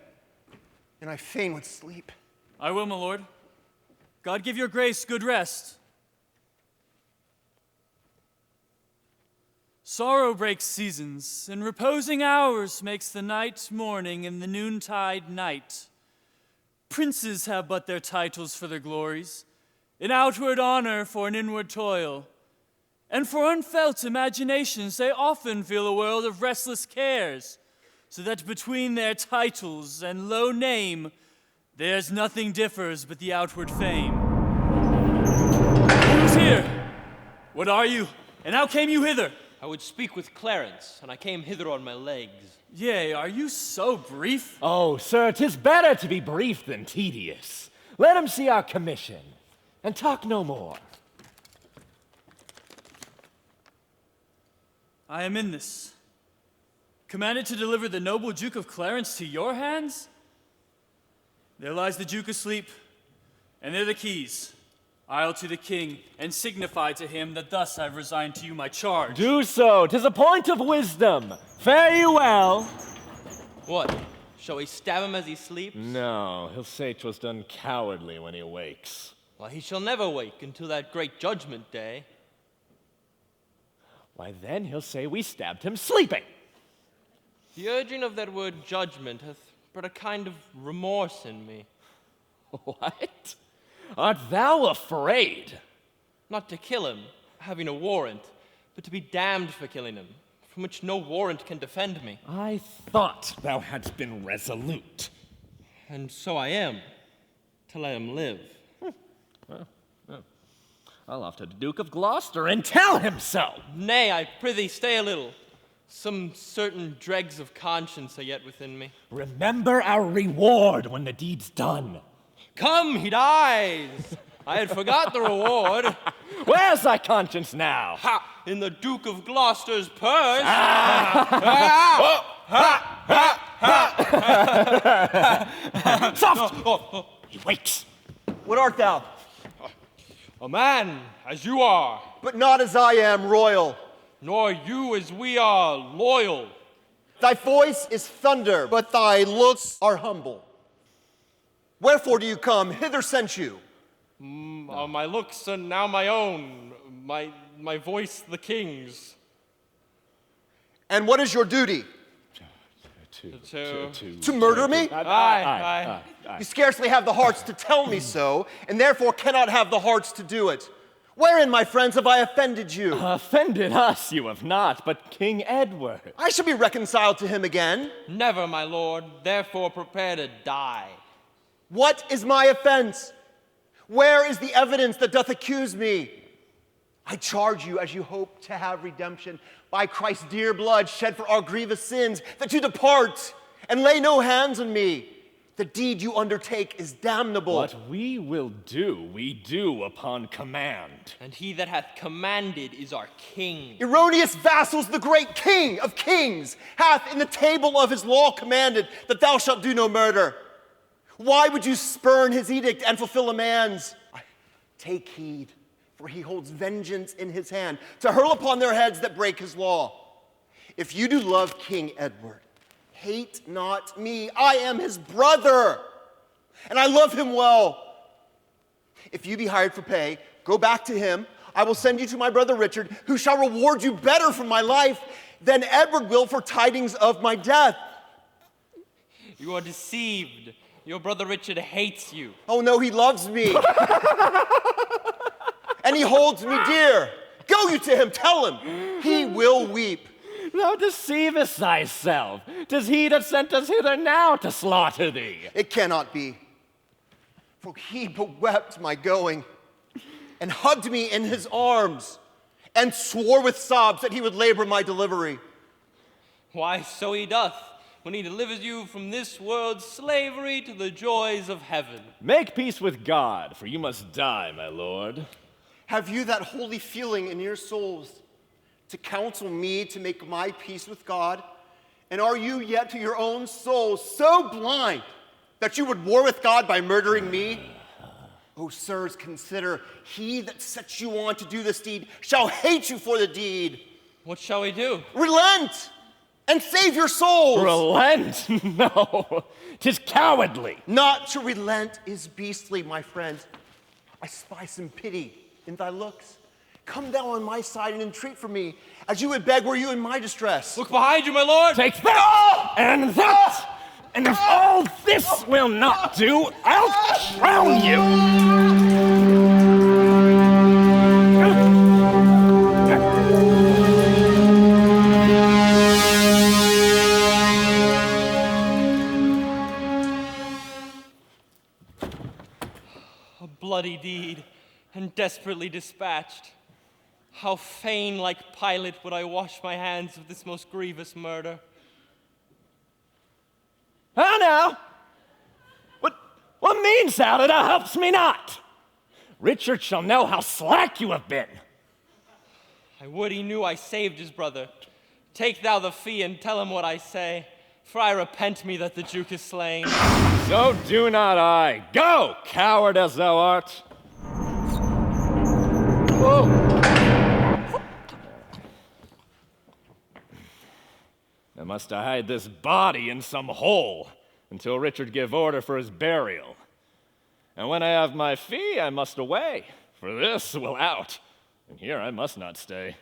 and I fain would sleep. I will, my lord. God give your grace good rest. Sorrow breaks seasons, and reposing hours makes the night morning and the noontide night. Princes have but their titles for their glories, in outward honor for an inward toil. And for unfelt imaginations they often feel a world of restless cares, so that between their titles and low name there's nothing differs but the outward fame. Who's here? What are you? And how came you hither? I would speak with Clarence, and I came hither on my legs. Yea, are you so brief? Oh, sir, 'tis better to be brief than tedious. Let him see our commission, and talk no more. I am in this. Commanded to deliver the noble Duke of Clarence to your hands? There lies the Duke asleep, and there the keys. I'll to the king, and signify to him that thus I've resigned to you my charge. Do so, 'tis a point of wisdom. Fare you well. What? Shall we stab him as he sleeps? No, he'll say 'twas done cowardly when he awakes. Well, he shall never wake until that great judgment day. Why, then he'll say we stabbed him sleeping. The urging of that word judgment hath brought a kind of remorse in me. What? Art thou afraid? Not to kill him, having a warrant, but to be damned for killing him, from which no warrant can defend me. I thought thou hadst been resolute. And so I am, to let him live. I'll off to the Duke of Gloucester and tell him so. Nay, I prithee stay a little. Some certain dregs of conscience are yet within me. Remember our reward when the deed's done. Come, he dies. I had forgot the reward. Where's thy conscience now? Ha! In the Duke of Gloucester's purse. Soft! He wakes. What art thou? A man, as you are. But not as I am, royal. Nor you as we are, loyal. Thy voice is thunder, but thy looks are humble. Wherefore do you come? Hither sent you. My looks are now my own, my voice the king's. And what is your duty? To murder me? Aye. You scarcely have the hearts to tell me so, and therefore cannot have the hearts to do it. Wherein, my friends, have I offended you? Offended us you have not, but King Edward. I shall be reconciled to him again. Never, my lord, therefore prepare to die. What is my offense? Where is the evidence that doth accuse me? I charge you, as you hope to have redemption by Christ's dear blood shed for our grievous sins, that you depart and lay no hands on me. The deed you undertake is damnable. What we will do, we do upon command. And he that hath commanded is our king. Erroneous vassals, the great king of kings hath in the table of his law commanded that thou shalt do no murder. Why would you spurn his edict and fulfill a man's? Take heed, for he holds vengeance in his hand to hurl upon their heads that break his law. If you do love King Edward, hate not me. I am his brother, and I love him well. If you be hired for pay, go back to him. I will send you to my brother Richard, who shall reward you better for my life than Edward will for tidings of my death. You are deceived. Your brother Richard hates you. Oh no, he loves me. And he holds me dear. Go you to him, tell him. He will weep. Thou deceivest thyself. 'Tis he that sent us hither now to slaughter thee. It cannot be. For he bewept my going, and hugged me in his arms, and swore with sobs that he would labor my delivery. Why, so he doth, when he delivers you from this world's slavery to the joys of heaven. Make peace with God, for you must die, my lord. Have you that holy feeling in your souls to counsel me to make my peace with God? And are you yet to your own soul so blind that you would war with God by murdering me? Oh, sirs, consider, he that sets you on to do this deed shall hate you for the deed. What shall we do? Relent and save your souls. Relent? No, 'tis cowardly. Not to relent is beastly, my friend. I spy some pity in thy looks. Come thou on my side and entreat for me, as you would beg were you in my distress. Look behind you, my lord! Take that and that! And if all this will not do, I'll drown you! A bloody deed, and desperately dispatched. How fain, like Pilate, would I wash my hands of this most grievous murder. How now? What means thou that thou helpst me not? Richard shall know how slack you have been. I would he knew I saved his brother. Take thou the fee and tell him what I say, for I repent me that the Duke is slain. So do not I. Go, coward as thou art. Whoa. Now must I hide this body in some hole until Richard give order for his burial. And when I have my fee, I must away, for this will out, and here I must not stay.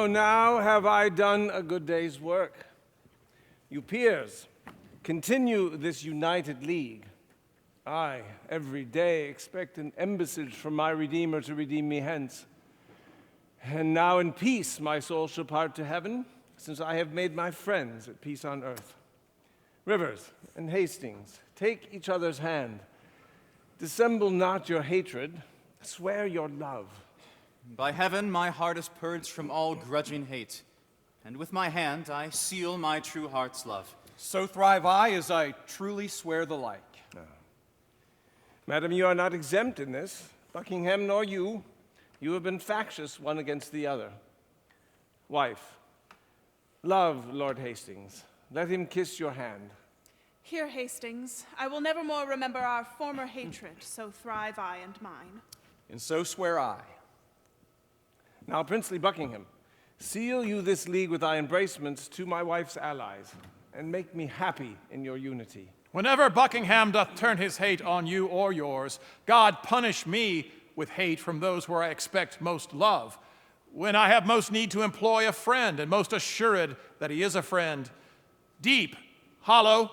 So now have I done a good day's work. You peers, continue this united league. I, every day, expect an embassage from my Redeemer to redeem me hence. And now in peace my soul shall part to heaven, since I have made my friends at peace on earth. Rivers and Hastings, take each other's hand. Dissemble not your hatred, swear your love. By heaven, my heart is purged from all grudging hate, and with my hand I seal my true heart's love. So thrive I, as I truly swear the like. Madam, you are not exempt in this. Buckingham nor you. You have been factious one against the other. Wife, love Lord Hastings. Let him kiss your hand. Here, Hastings, I will nevermore remember our former hatred, so thrive I and mine. And so swear I. Now, princely Buckingham, seal you this league with thy embracements to my wife's allies, and make me happy in your unity. Whenever Buckingham doth turn his hate on you or yours, God punish me with hate from those where I expect most love. When I have most need to employ a friend, and most assured that he is a friend, deep, hollow,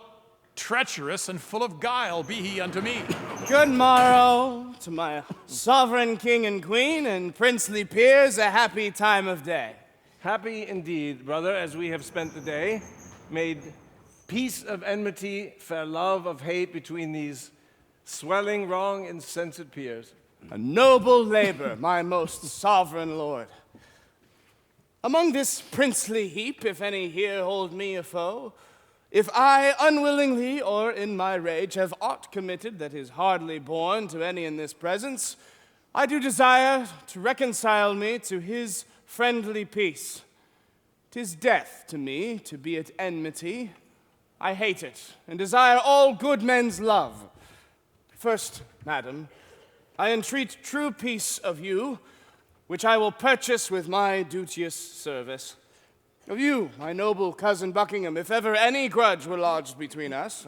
treacherous, and full of guile be he unto me. Good morrow to my sovereign king and queen and princely peers, a happy time of day. Happy indeed, brother, as we have spent the day, made peace of enmity, fair love of hate between these swelling, wrong, insensate peers. A noble labor, my most sovereign lord. Among this princely heap, if any here hold me a foe, if I unwillingly or in my rage have aught committed that is hardly borne to any in this presence, I do desire to reconcile me to his friendly peace. 'Tis death to me to be at enmity. I hate it, and desire all good men's love. First, madam, I entreat true peace of you, which I will purchase with my duteous service. Of you, my noble cousin Buckingham, if ever any grudge were lodged between us.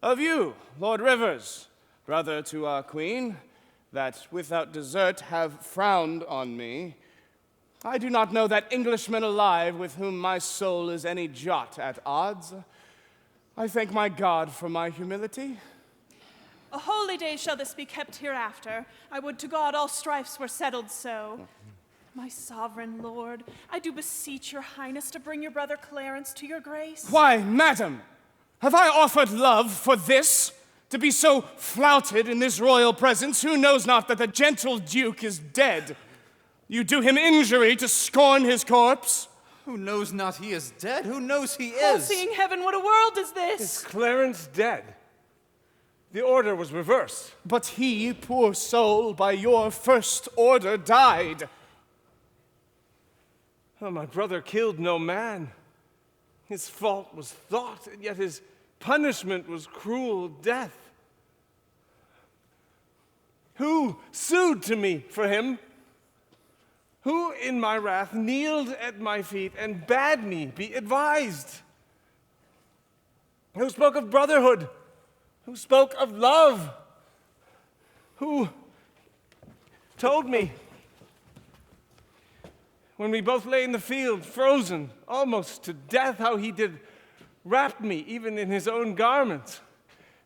Of you, Lord Rivers, brother to our queen, that without desert have frowned on me. I do not know that Englishman alive with whom my soul is any jot at odds. I thank my God for my humility. A holy day shall this be kept hereafter. I would to God all strifes were settled so. My sovereign lord, I do beseech your highness to bring your brother Clarence to your grace. Why, madam, have I offered love for this? To be so flouted in this royal presence, who knows not that the gentle duke is dead? You do him injury to scorn his corpse? Who knows not he is dead? Who knows he is? All-seeing heaven, what a world is this? Is Clarence dead? The order was reversed. But he, poor soul, by your first order died. Oh, my brother killed no man. His fault was thought, and yet his punishment was cruel death. Who sued to me for him? Who in my wrath kneeled at my feet and bade me be advised? Who spoke of brotherhood? Who spoke of love? Who told me, when we both lay in the field, frozen almost to death, how he did wrap me even in his own garments,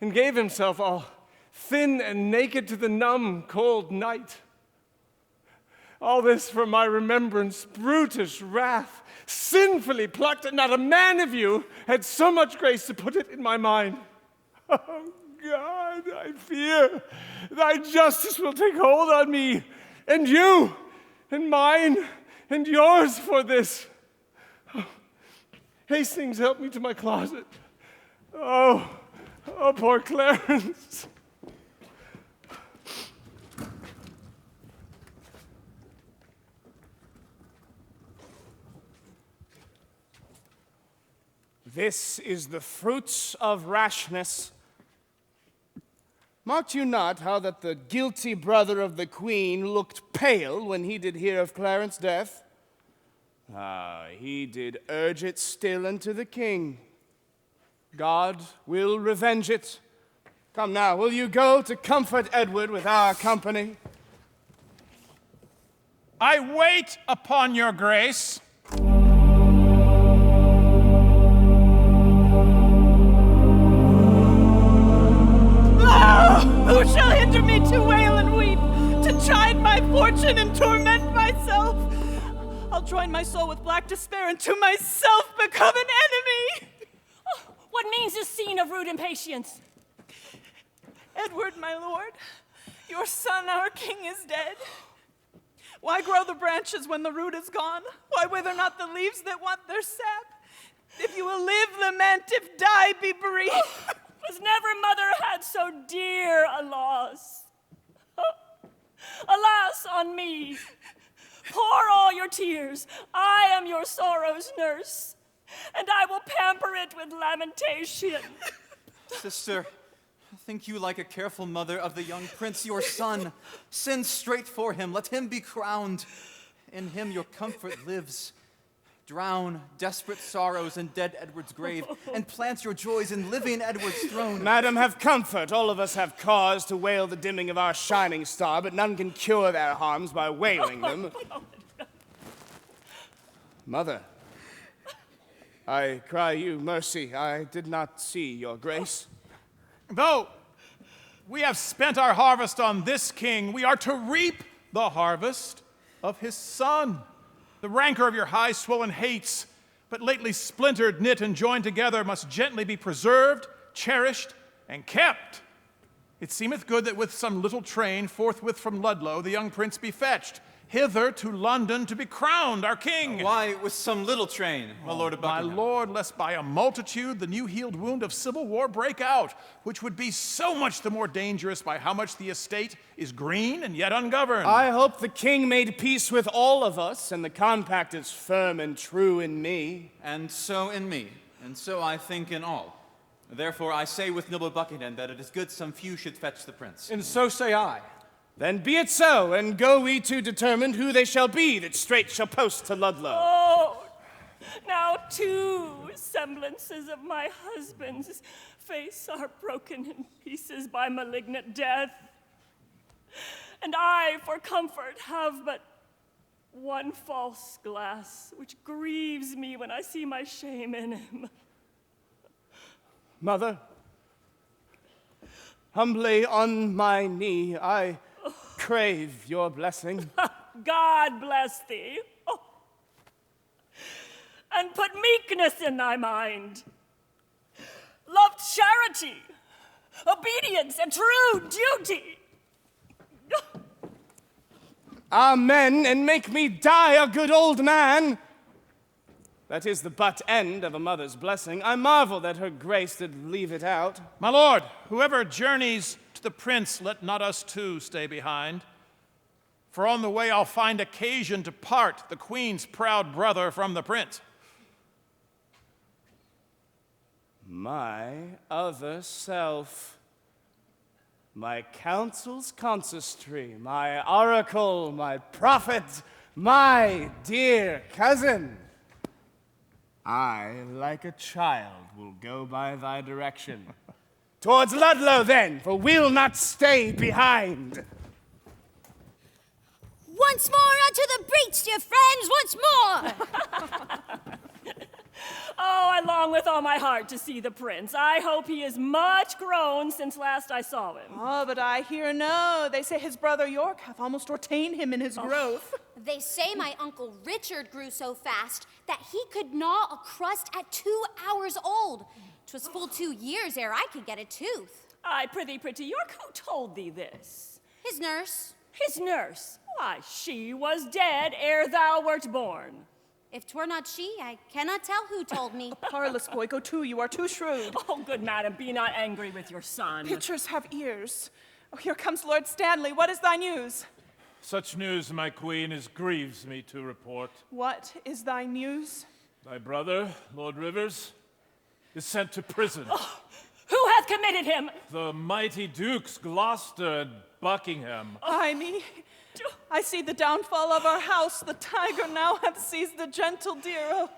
and gave himself all thin and naked to the numb, cold night? All this from my remembrance, brutish wrath, sinfully plucked, and not a man of you had so much grace to put it in my mind. Oh, God, I fear thy justice will take hold on me, and you, and mine, and yours for this. Oh, Hastings, help me to my closet. Oh, poor Clarence. This is the fruits of rashness. Marked you not how that the guilty brother of the queen looked pale when he did hear of Clarence's death? He did urge it still unto the king. God will revenge it. Come now, will you go to comfort Edward with our company? I wait upon your grace. Who shall hinder me to wail and weep, to chide my fortune and torment myself? I'll join my soul with black despair and to myself become an enemy. Oh, what means this scene of rude impatience? Edward, my lord, your son, our king, is dead. Why grow the branches when the root is gone? Why wither not the leaves that want their sap? If you will live, lament. If die, be brief. Was never mother had so dear a loss. Alas on me. Pour all your tears. I am your sorrow's nurse, and I will pamper it with lamentation. Sister, think you like a careful mother of the young prince, your son. Send straight for him. Let him be crowned. In him your comfort lives. Drown desperate sorrows in dead Edward's grave, and plant your joys in living Edward's throne. Madam, have comfort. All of us have cause to wail the dimming of our shining star, but none can cure their harms by wailing them. Mother, I cry you mercy. I did not see your grace. Though we have spent our harvest on this king, we are to reap the harvest of his son. The rancor of your high swollen hates, but lately splintered, knit, and joined together, must gently be preserved, cherished, and kept. It seemeth good that with some little train, forthwith from Ludlow, the young prince be fetched, hither to London to be crowned our king. Why with some little train, my lord of Buckingham? My lord, lest by a multitude the new-healed wound of civil war break out, which would be so much the more dangerous by how much the estate is green and yet ungoverned. I hope the king made peace with all of us, and the compact is firm and true in me. And so in me, and so I think in all. Therefore I say with noble Buckingham that it is good some few should fetch the prince. And so say I. Then be it so, and go we to determine who they shall be that straight shall post to Ludlow. Oh, now two semblances of my husband's face are broken in pieces by malignant death. And I, for comfort, have but one false glass, which grieves me when I see my shame in him. Mother, humbly on my knee, I crave your blessing. God bless thee. Oh. And put meekness in thy mind. Love charity, obedience, and true duty. Amen, and make me die a good old man. That is the butt end of a mother's blessing. I marvel that her grace did leave it out. My lord, whoever journeys to the prince, let not us too stay behind. For on the way I'll find occasion to part the queen's proud brother from the prince. My other self, my counsel's consistory, my oracle, my prophet, my dear cousin. I, like a child, will go by thy direction. Towards Ludlow, then, for we'll not stay behind. Once more unto the breach, dear friends, once more! Oh, I long with all my heart to see the prince. I hope he is much grown since last I saw him. Oh, but I hear no. They say his brother York hath almost ordained him in his growth. They say my uncle Richard grew so fast that he could gnaw a crust at 2 hours old. 'Twas full 2 years ere I could get a tooth. I prithee, pretty York, who told thee this? His nurse. His nurse? Why, she was dead ere thou wert born. If 'twere not she, I cannot tell who told me. Parlous boy, go to, you are too shrewd. Oh, good madam, be not angry with your son. Pitchers have ears. Oh, here comes Lord Stanley. What is thy news? Such news, my queen, as grieves me to report. What is thy news? Thy brother, Lord Rivers, is sent to prison. Oh, who hath committed him? The mighty dukes Gloucester and Buckingham. Ay me, I see the downfall of our house. The tiger now hath seized the gentle deer. Oh,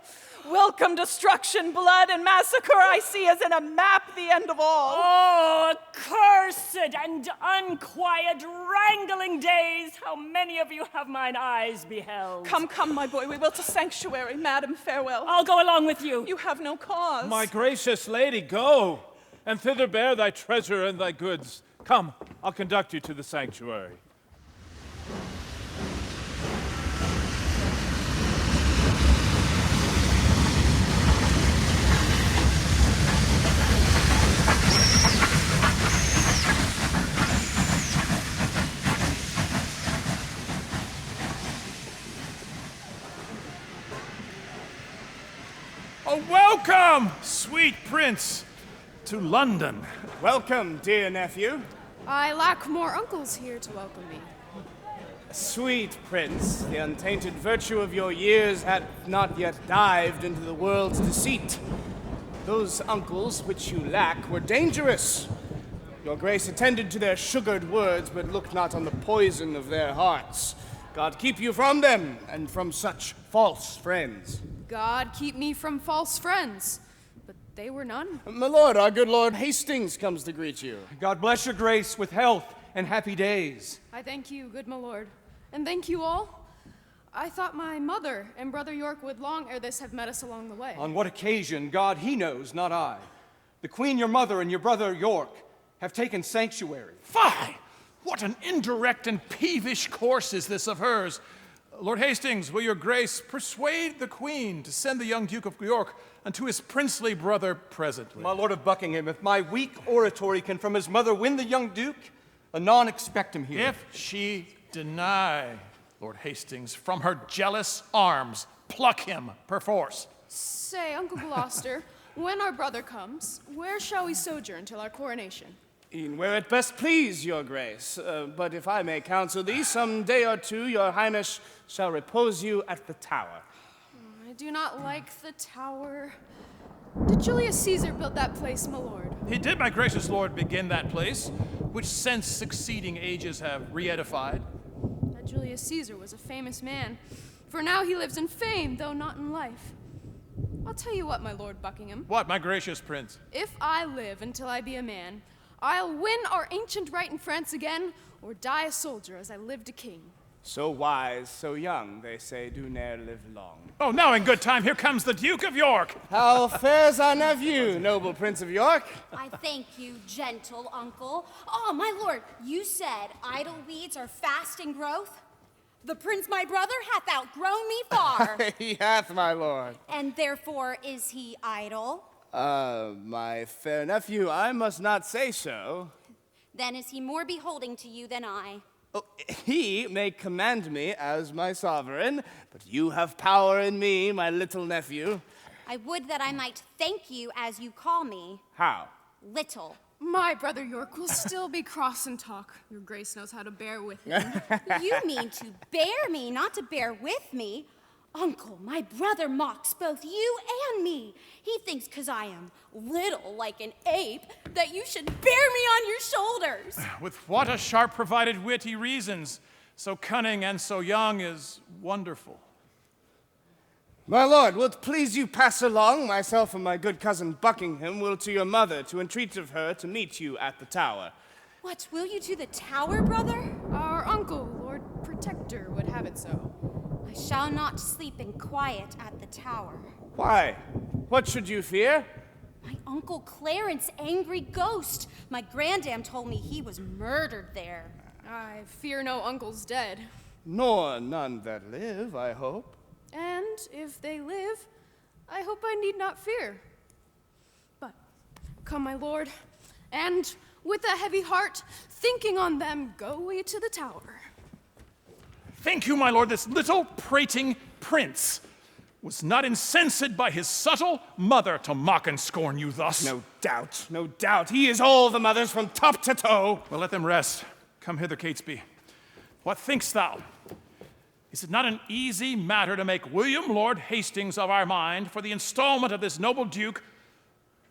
Welcome destruction, blood, and massacre I see as in a map the end of all. Oh, accursed and unquiet wrangling days, how many of you have mine eyes beheld? Come, come, my boy, we will to sanctuary. Madam, farewell. I'll go along with you. You have no cause. My gracious lady, go, and thither bear thy treasure and thy goods. Come, I'll conduct you to the sanctuary. Oh, welcome, sweet prince, to London. Welcome, dear nephew. I lack more uncles here to welcome me. Sweet prince, the untainted virtue of your years hath not yet dived into the world's deceit. Those uncles which you lack were dangerous. Your grace attended to their sugared words, but looked not on the poison of their hearts. God keep you from them, and from such false friends. God keep me from false friends, but they were none. My lord, our good Lord Hastings comes to greet you. God bless your grace with health and happy days. I thank you, good my lord, and thank you all. I thought my mother and brother York would long ere this have met us along the way. On what occasion, God, he knows, not I. The queen, your mother, and your brother York have taken sanctuary. Fie! What an indirect and peevish course is this of hers. Lord Hastings, will your grace persuade the queen to send the young Duke of York unto his princely brother presently? My lord of Buckingham, if my weak oratory can from his mother win the young duke, anon expect him here. If she deny, Lord Hastings, from her jealous arms, pluck him perforce. Say, Uncle Gloucester, when our brother comes, where shall we sojourn till our coronation? E'en where it best please your grace. But if I may counsel thee, some day or two your highness shall repose you at the Tower. I do not like the Tower. Did Julius Caesar build that place, my lord? He did, my gracious lord, begin that place, which since succeeding ages have re-edified. That Julius Caesar was a famous man, for now he lives in fame, though not in life. I'll tell you what, my lord Buckingham. What, my gracious prince? If I live until I be a man, I'll win our ancient right in France again, or die a soldier as I lived a king. So wise, so young, they say, do ne'er live long. Oh, now in good time, here comes the Duke of York. How fares our nephew, noble Prince of York? I thank you, gentle uncle. Oh, my lord, you said idle weeds are fast in growth? The prince, my brother, hath outgrown me far. He hath, my lord. And therefore is he idle? My fair nephew, I must not say so. Then is he more beholding to you than I? Oh, he may command me as my sovereign, but you have power in me, my little nephew. I would that I might thank you as you call me. How? Little. My brother York will still be cross and talk. Your grace knows how to bear with me. You mean to bear me, not to bear with me. Uncle, my brother mocks both you and me. He thinks 'cause I am little like an ape that you should bear me on your shoulders. With what a sharp provided wit he reasons. So cunning and so young is wonderful. My lord, will't please you pass along? Myself and my good cousin Buckingham will to your mother to entreat of her to meet you at the Tower. What, will you to the Tower, brother? Our uncle, Lord Protector, would have it so. I shall not sleep in quiet at the Tower. Why? What should you fear? My Uncle Clarence, angry ghost. My grandam told me he was murdered there. I fear no uncle's dead. Nor none that live, I hope. And if they live, I hope I need not fear. But come, my lord, and with a heavy heart, thinking on them, go we to the Tower. Think you, my lord, this little prating prince was not incensed by his subtle mother to mock and scorn you thus? No doubt, no doubt. He is all the mothers from top to toe. Well, let them rest. Come hither, Catesby. What thinkst thou? Is it not an easy matter to make William Lord Hastings of our mind for the installment of this noble duke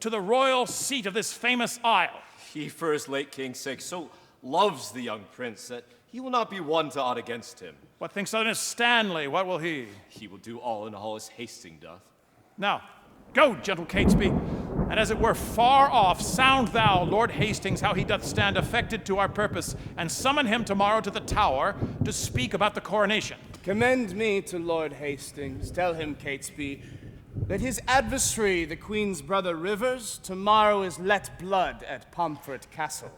to the royal seat of this famous isle? He, for his late king's sake, so loves the young prince that he will not be one to ought against him. What thinks thou of Stanley? What will he? He will do all in all as Hastings doth. Now, go, gentle Catesby, and as it were far off, sound thou Lord Hastings how he doth stand affected to our purpose, and summon him tomorrow to the Tower to speak about the coronation. Commend me to Lord Hastings. Tell him, Catesby, that his adversary, the Queen's brother Rivers, tomorrow is let blood at Pomfret Castle.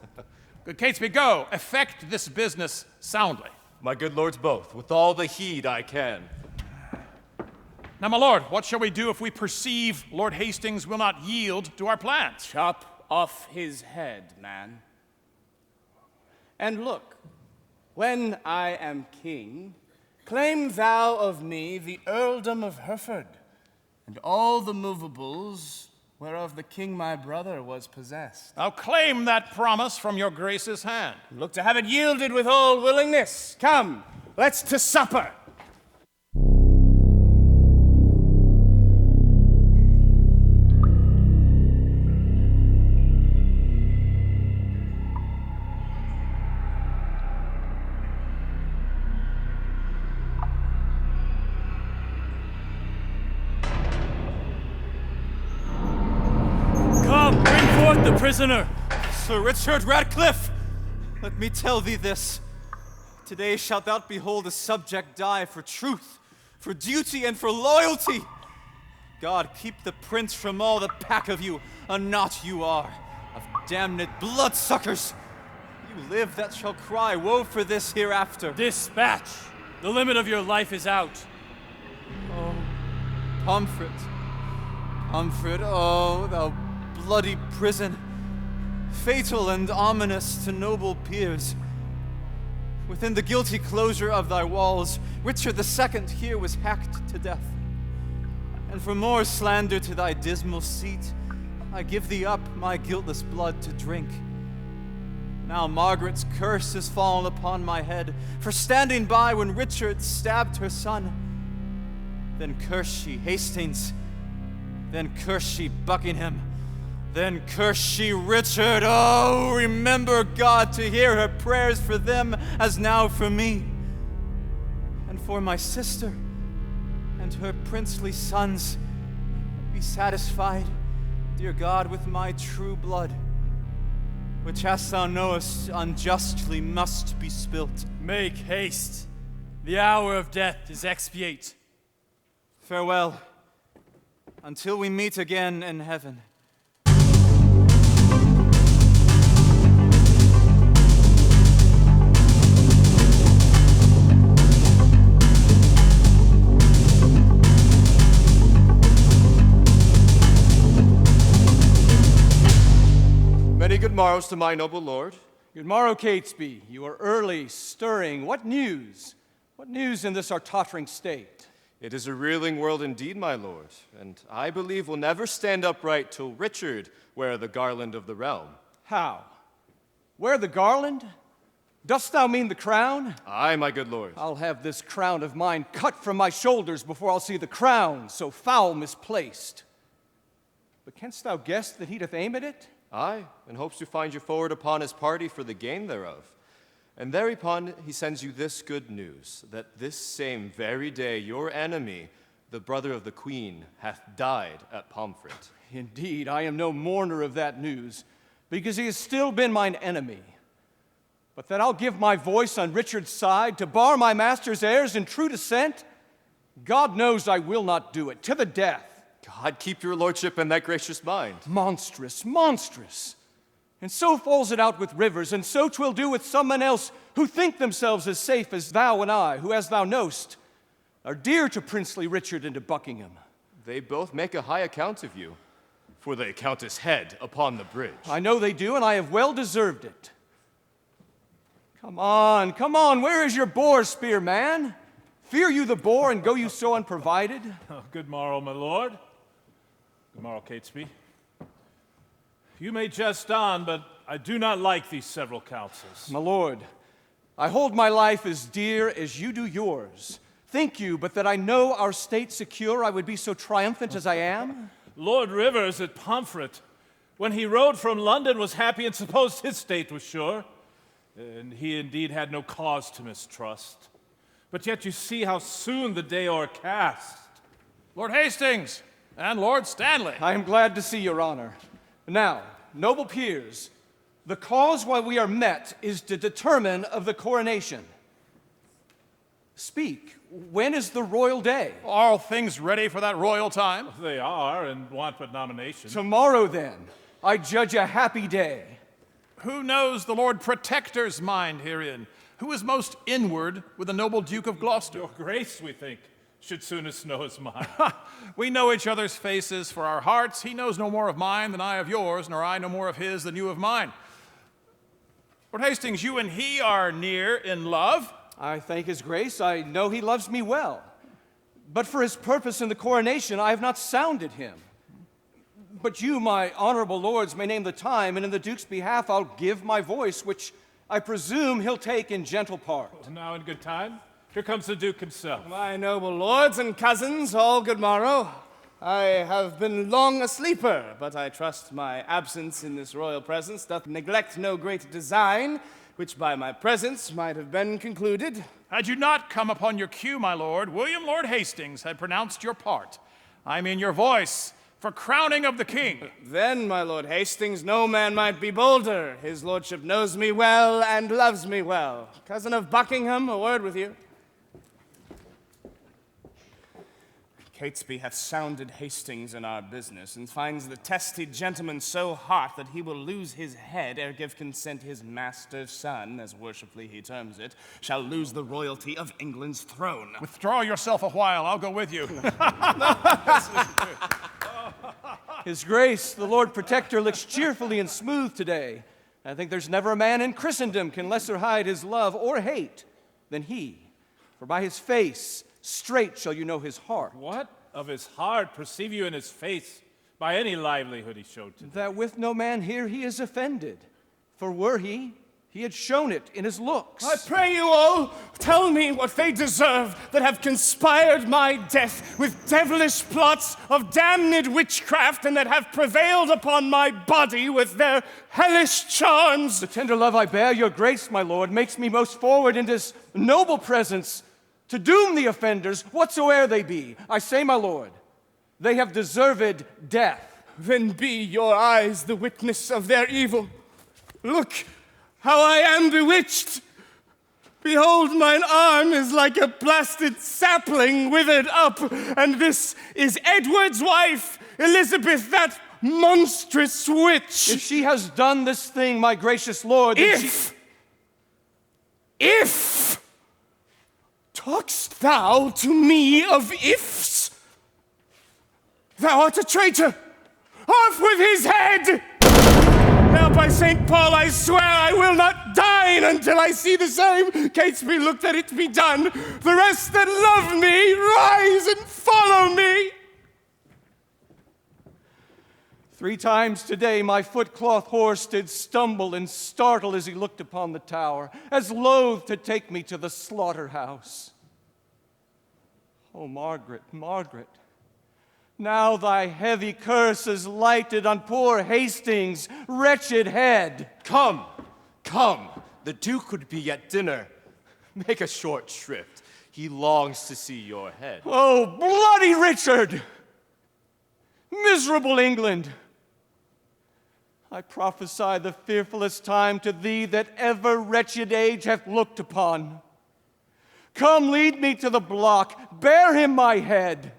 Good Catesby, go, effect this business soundly. My good lords both, with all the heed I can. Now, my lord, what shall we do if we perceive Lord Hastings will not yield to our plans? Chop off his head, man. And look, when I am king, claim thou of me the earldom of Hereford, and all the movables whereof the king my brother was possessed. I'll claim that promise from your grace's hand. Look to have it yielded with all willingness. Come, let's to supper. The prisoner! Sir Richard Ratcliffe, let me tell thee this. Today shalt thou behold a subject die for truth, for duty, and for loyalty. God keep the prince from all the pack of you, a knot you are, of damned bloodsuckers. You live that shall cry woe for this hereafter. Dispatch! The limit of your life is out. Oh, Pomfret, Pomfret, oh, thou bloody prison, fatal and ominous to noble peers. Within the guilty closure of thy walls, Richard II here was hacked to death. And for more slander to thy dismal seat, I give thee up my guiltless blood to drink. Now Margaret's curse is fallen upon my head for standing by when Richard stabbed her son. Then curse she Hastings, then curse she Buckingham, then curse she Richard. Oh, remember, God, to hear her prayers for them as now for me. And for my sister and her princely sons, be satisfied, dear God, with my true blood, which, as thou knowest, unjustly must be spilt. Make haste. The hour of death is expiate. Farewell, until we meet again in heaven. Many good morrows to my noble lord. Good morrow, Catesby. You are early, stirring. What news? What news in this our tottering state? It is a reeling world indeed, my lord, and I believe will never stand upright till Richard wear the garland of the realm. How? Wear the garland? Dost thou mean the crown? Aye, my good lord. I'll have this crown of mine cut from my shoulders before I'll see the crown so foul misplaced. But canst thou guess that he doth aim at it? Aye, and hopes to find you forward upon his party for the gain thereof. And thereupon he sends you this good news, that this same very day your enemy, the brother of the queen, hath died at Pomfret. Indeed, I am no mourner of that news, because he has still been mine enemy. But that I'll give my voice on Richard's side to bar my master's heirs in true descent, God knows I will not do it, to the death. God keep your lordship in that gracious mind. Monstrous, monstrous. And so falls it out with Rivers, and so 'twill do with some men else who think themselves as safe as thou and I, who, as thou knowst, are dear to princely Richard and to Buckingham. They both make a high account of you, for they count his head upon the bridge. I know they do, and I have well deserved it. Come on, where is your boar spear, man? Fear you the boar, and go you so unprovided? Oh, good morrow, my lord. Good morrow, Catesby. You may jest on, but I do not like these several counsels. My lord, I hold my life as dear as you do yours. Think you, but that I know our state secure, I would be so triumphant as I am? Lord Rivers at Pomfret, when he rode from London, was happy and supposed his state was sure. And he indeed had no cause to mistrust. But yet you see how soon the day o'ercast. Lord Hastings, And Lord Stanley. I am glad to see your honor. Now, noble peers, the cause why we are met is to determine of the coronation. Speak, when is the royal day? Are all things ready for that royal time? They are, and want but nomination. Tomorrow, then, I judge a happy day. Who knows the Lord Protector's mind herein? Who is most inward with the noble Duke of Gloucester? Your Grace, we think, should soonest know his mind. We know each other's faces for our hearts. He knows no more of mine than I of yours, nor I no more of his than you of mine. Lord Hastings, you and he are near in love. I thank his grace. I know he loves me well. But for his purpose in the coronation, I have not sounded him. But you, my honorable lords, may name the time, and in the Duke's behalf I'll give my voice, which I presume he'll take in gentle part. Now in good time, here comes the Duke himself. My noble lords and cousins, all good morrow. I have been long a sleeper, but I trust my absence in this royal presence doth neglect no great design, which by my presence might have been concluded. Had you not come upon your cue, my lord, William Lord Hastings had pronounced your part. I mean your voice, for crowning of the king. Then, my Lord Hastings, no man might be bolder. His lordship knows me well and loves me well. Cousin of Buckingham, a word with you. Catesby hath sounded Hastings in our business, and finds the testy gentleman so hot that he will lose his head ere give consent his master's son, as worshipfully he terms it, shall lose the royalty of England's throne. Withdraw yourself a while, I'll go with you. His Grace, the Lord Protector, looks cheerfully and smooth today. I think there's never a man in Christendom can lesser hide his love or hate than he. For by his face, straight shall you know his heart. What of his heart perceive you in his face by any livelihood he showed today? That with no man here he is offended. For were he had shown it in his looks. I pray you all, tell me what they deserve that have conspired my death with devilish plots of damned witchcraft, and that have prevailed upon my body with their hellish charms. The tender love I bear your grace, my lord, makes me most forward in this noble presence to doom the offenders, whatsoe'er they be. I say, my lord, they have deserved death. Then be your eyes the witness of their evil. Look, how I am bewitched! Behold, mine arm is like a blasted sapling withered up, and this is Edward's wife, Elizabeth, that monstrous witch. If she has done this thing, my gracious lord, then If! Talkst thou to me of ifs? Thou art a traitor! Off with his head! Now, by St. Paul, I swear I will not dine until I see the same. Catesby, look that it be done. The rest that love me, rise and follow me. 3 times today my footcloth horse did stumble and startle as he looked upon the tower, as loath to take me to the slaughterhouse. Oh, Margaret, Margaret, now thy heavy curse is lighted on poor Hastings' wretched head. Come, come, the Duke would be at dinner. Make a short shrift. He longs to see your head. Oh, bloody Richard! Miserable England! I prophesy the fearfulest time to thee that ever wretched age hath looked upon. Come, lead me to the block, bear him my head.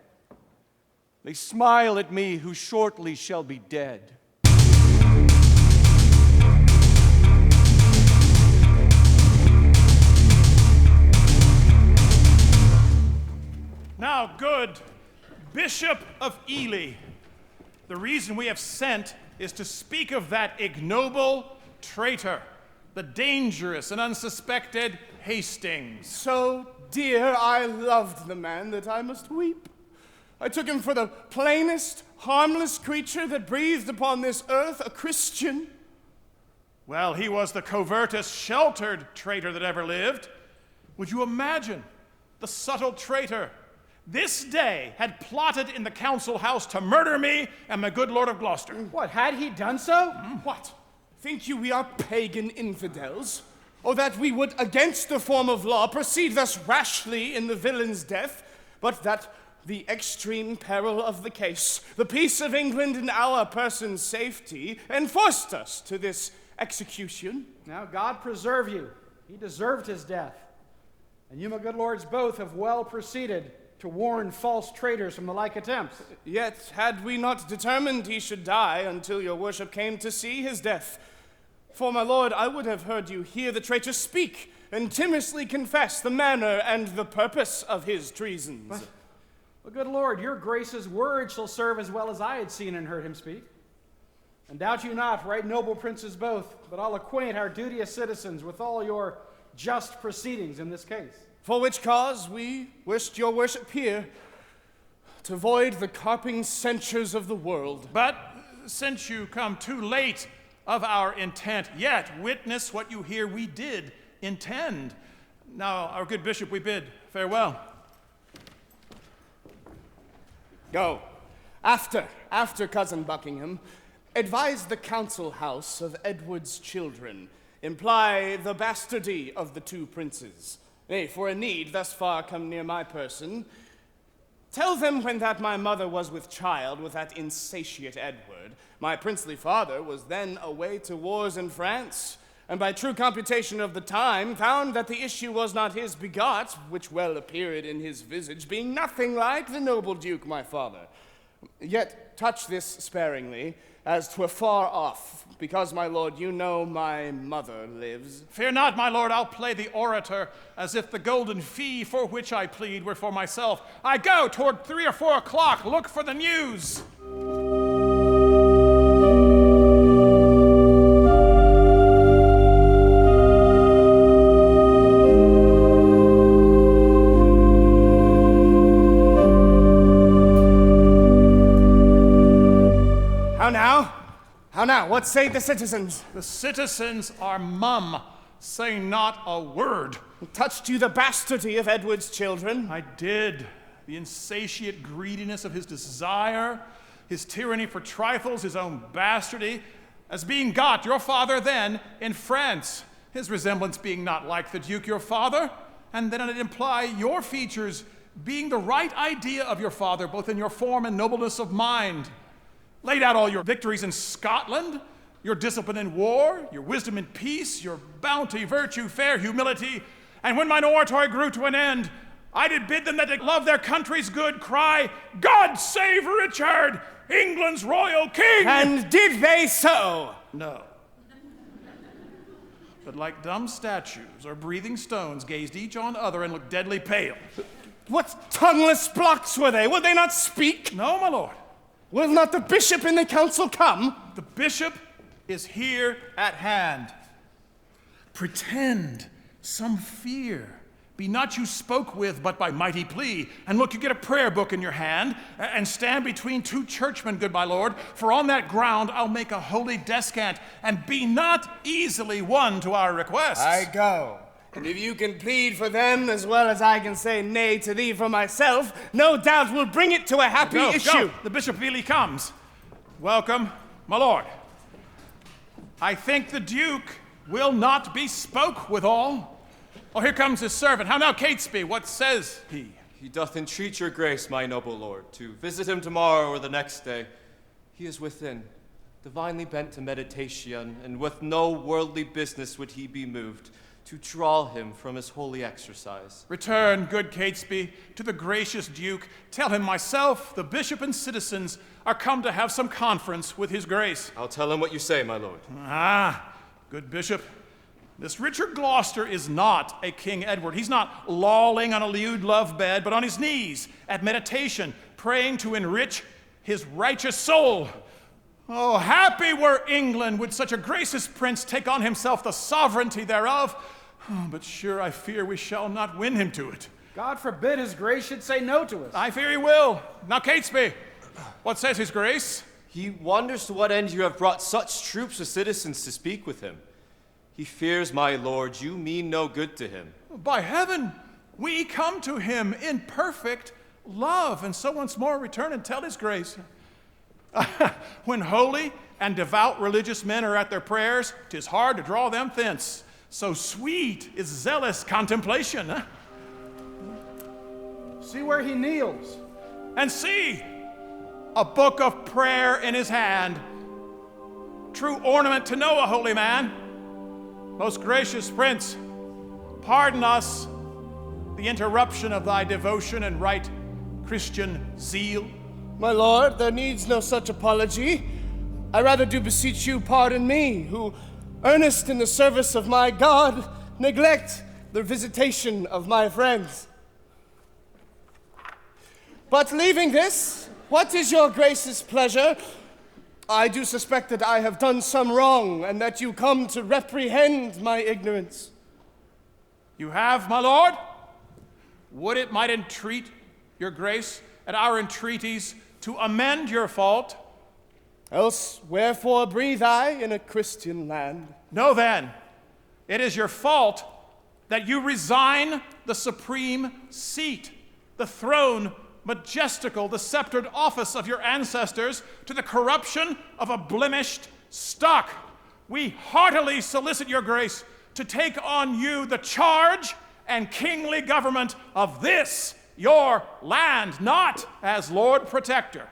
They smile at me who shortly shall be dead. Now, good Bishop of Ely, the reason we have sent is to speak of that ignoble traitor, the dangerous and unsuspected Hastings. So dear, I loved the man that I must weep. I took him for the plainest, harmless creature that breathed upon this earth, a Christian. Well, he was the covertest, sheltered traitor that ever lived. Would you imagine the subtle traitor this day had plotted in the council house to murder me and my good Lord of Gloucester? What, had he done so? What? Think you we are pagan infidels? Or that we would, against the form of law, proceed thus rashly in the villain's death, but that the extreme peril of the case, the peace of England and our person's safety, enforced us to this execution. Now God preserve you. He deserved his death. And you, my good lords, both have well proceeded to warn false traitors from the like attempts. Yet had we not determined he should die until your worship came to see his death. For, my lord, I would have heard you hear the traitor speak and timorously confess the manner and the purpose of his treasons. Well, good lord, your grace's word shall serve as well as I had seen and heard him speak. And doubt you not, right noble princes both, but I'll acquaint our duteous citizens with all your just proceedings in this case. For which cause we wished your worship here, to void the carping censures of the world. But since you come too late of our intent, yet witness what you hear we did intend. Now, our good bishop, we bid farewell. Go. After cousin Buckingham, advise the council house of Edward's children, imply the bastardy of the two princes. Nay, for a need thus far come near my person, tell them when that my mother was with child with that insatiate Edward, my princely father was then away to wars in France, and by true computation of the time found that the issue was not his begot, which well appeared in his visage, being nothing like the noble duke my father. Yet touch this sparingly, as 'twere far off, because, my lord, you know my mother lives. Fear not, my lord, I'll play the orator, as if the golden fee for which I plead were for myself. I go toward 3 or 4 o'clock, look for the news. How now? What say the citizens? The citizens are mum, say not a word. Touched you the bastardy of Edward's children? I did. The insatiate greediness of his desire, his tyranny for trifles, his own bastardy, as being got your father then in France, his resemblance being not like the duke your father, and then it imply your features being the right idea of your father, both in your form and nobleness of mind. Laid out all your victories in Scotland, your discipline in war, your wisdom in peace, your bounty, virtue, fair humility. And when mine oratory grew to an end, I did bid them that they love their country's good cry, God save Richard, England's royal king! And did they so? No. But like dumb statues or breathing stones gazed each on other and looked deadly pale. What tongueless blocks were they? Would they not speak? No, my lord. Will not the bishop in the council come? The bishop is here at hand. Pretend some fear. Be not you spoke with, but by mighty plea. And look, you get a prayer book in your hand, and stand between 2 churchmen, good my lord, for on that ground I'll make a holy descant, and be not easily won to our requests. I go. And if you can plead for them as well as I can say nay to thee for myself, no doubt we'll bring it to a happy issue. Go. The bishop really comes. Welcome, my lord. I think the duke will not be spoke withal. Oh, here comes his servant. How now, Catesby, what says he? He doth entreat your grace, my noble lord, to visit him tomorrow or the next day. He is within, divinely bent to meditation, and with no worldly business would he be moved, to draw him from his holy exercise. Return, good Catesby, to the gracious duke. Tell him myself, the bishop and citizens are come to have some conference with his grace. I'll tell him what you say, my lord. Ah, good bishop. This Richard Gloucester is not a King Edward. He's not lolling on a lewd love bed, but on his knees at meditation, praying to enrich his righteous soul. Oh, happy were England would such a gracious prince take on himself the sovereignty thereof. Oh, but sure I fear we shall not win him to it. God forbid his grace should say no to us. I fear he will. Now, Catesby, what says his grace? He wonders to what end you have brought such troops of citizens to speak with him. He fears, my lord, you mean no good to him. By heaven, we come to him in perfect love, and so once more return and tell his grace. When holy and devout religious men are at their prayers, 'tis hard to draw them thence. So sweet is zealous contemplation. See where he kneels. And see, a book of prayer in his hand, true ornament to know a holy man. Most gracious Prince, pardon us the interruption of thy devotion and right Christian zeal. My lord, there needs no such apology. I rather do beseech you pardon me, who, earnest in the service of my God, neglect the visitation of my friends. But leaving this, what is your grace's pleasure? I do suspect that I have done some wrong, and that you come to reprehend my ignorance. You have, my lord? Would it might entreat your grace at our entreaties to amend your fault? Else wherefore breathe I in a Christian land? Know then, it is your fault that you resign the supreme seat, the throne, majestical, the sceptered office of your ancestors to the corruption of a blemished stock. We heartily solicit your grace to take on you the charge and kingly government of this, your land, not as Lord Protector,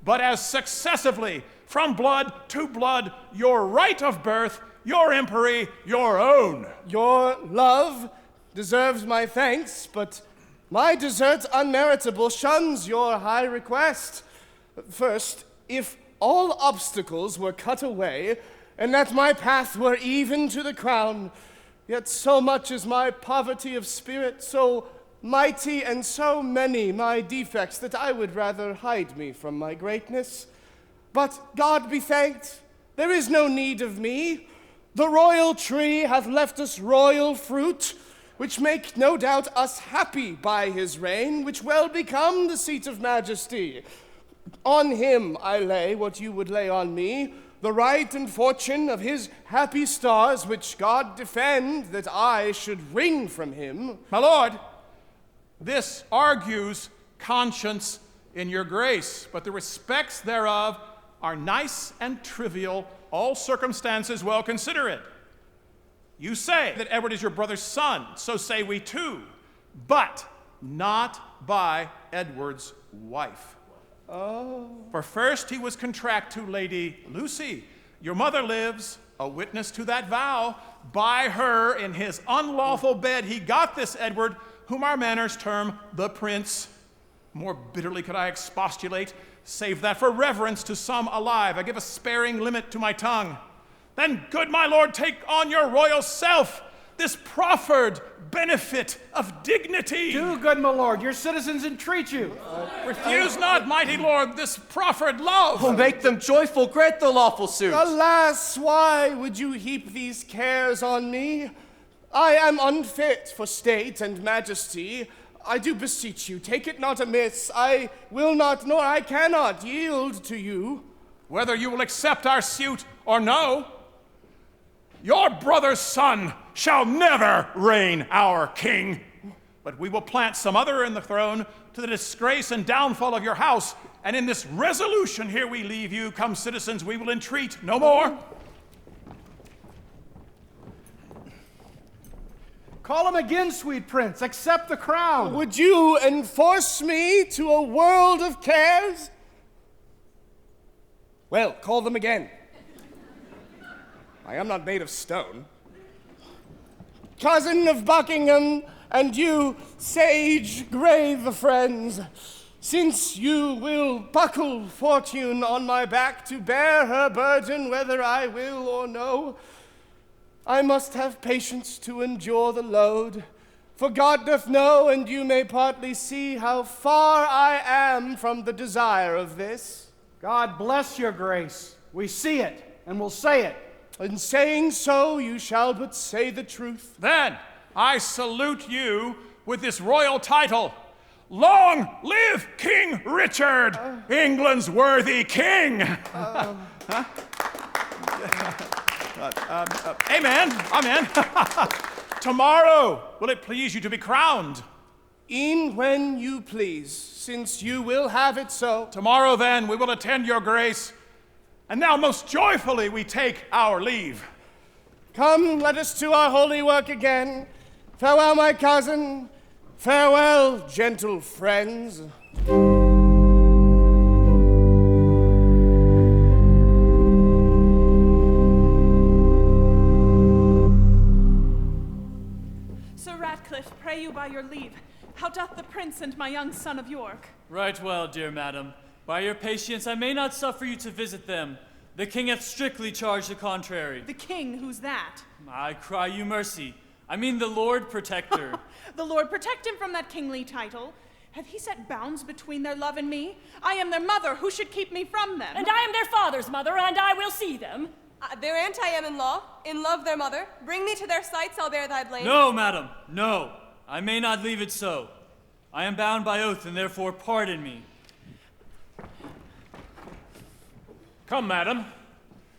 but as successively, from blood to blood, your right of birth, your empery, your own. Your love deserves my thanks, but my desert unmeritable shuns your high request. First, if all obstacles were cut away, and that my path were even to the crown, yet so much is my poverty of spirit, so mighty and so many my defects, that I would rather hide me from my greatness. But God be thanked, there is no need of me. The royal tree hath left us royal fruit, which make no doubt us happy by his reign, which well become the seat of majesty. On him I lay what you would lay on me, the right and fortune of his happy stars, which God defend that I should wring from him. My lord, this argues conscience in your grace, but the respects thereof are nice and trivial, all circumstances well considerate. You say that Edward is your brother's son, so say we too, but not by Edward's wife. Oh. For first he was contract to Lady Lucy. Your mother lives, a witness to that vow. By her in his unlawful bed he got this Edward, whom our manners term the prince. More bitterly could I expostulate, save that for reverence to some alive I give a sparing limit to my tongue. Then, good my lord, take on your royal self this proffered benefit of dignity. Do, good my lord, your citizens entreat you. Refuse not, mighty lord, this proffered love. Oh, make them joyful, grant the lawful suit. Alas, why would you heap these cares on me? I am unfit for state and majesty. I do beseech you, take it not amiss. I will not, nor I cannot yield to you. Whether you will accept our suit or no, your brother's son shall never reign our king. But we will plant some other in the throne to the disgrace and downfall of your house. And in this resolution here we leave you, come citizens, we will entreat no more. Call him again, sweet prince. Accept the crown. Would you enforce me to a world of cares? Well, call them again. I am not made of stone. Cousin of Buckingham, and you, sage, grave friends, since you will buckle fortune on my back to bear her burden whether I will or no, I must have patience to endure the load. For God doth know, and you may partly see, how far I am from the desire of this. God bless your grace. We see it, and will say it. In saying so, you shall but say the truth. Then I salute you with this royal title. Long live King Richard, England's worthy king. Amen. Tomorrow will it please you to be crowned? E'en when you please, since you will have it so. Tomorrow then we will attend your grace. And now most joyfully we take our leave. Come, let us to our holy work again. Farewell, my cousin. Farewell, gentle friends. pray you by your leave, how doth the prince and my young son of York? Right well, dear madam. By your patience, I may not suffer you to visit them. The king hath strictly charged the contrary. The king, who's that? I cry you mercy. I mean the Lord Protector. The Lord protect him from that kingly title. Hath he set bounds between their love and me? I am their mother, who should keep me from them? And I am their father's mother, and I will see them. Their aunt I am in law, in love their mother. Bring me to their sights, I'll bear thy blame. No, madam, no. I may not leave it so. I am bound by oath, and therefore pardon me. Come, madam.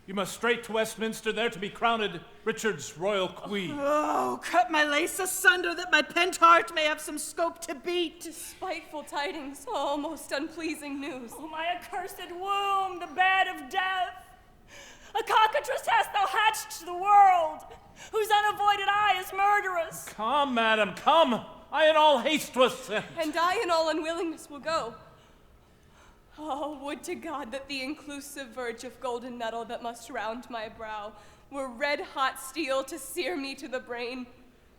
You must straight to Westminster, there to be crowned Richard's royal queen. Oh, cut my lace asunder, that my pent heart may have some scope to beat. Spiteful tidings, oh, most unpleasing news. Oh, my accursed womb, the bed of death. A cockatrice hast thou hatched to the world, whose unavoided eye is murderous. Come, madam, come. I in all haste was sent. And I in all unwillingness will go. Oh, would to God that the inclusive verge of golden metal that must round my brow were red-hot steel to sear me to the brain.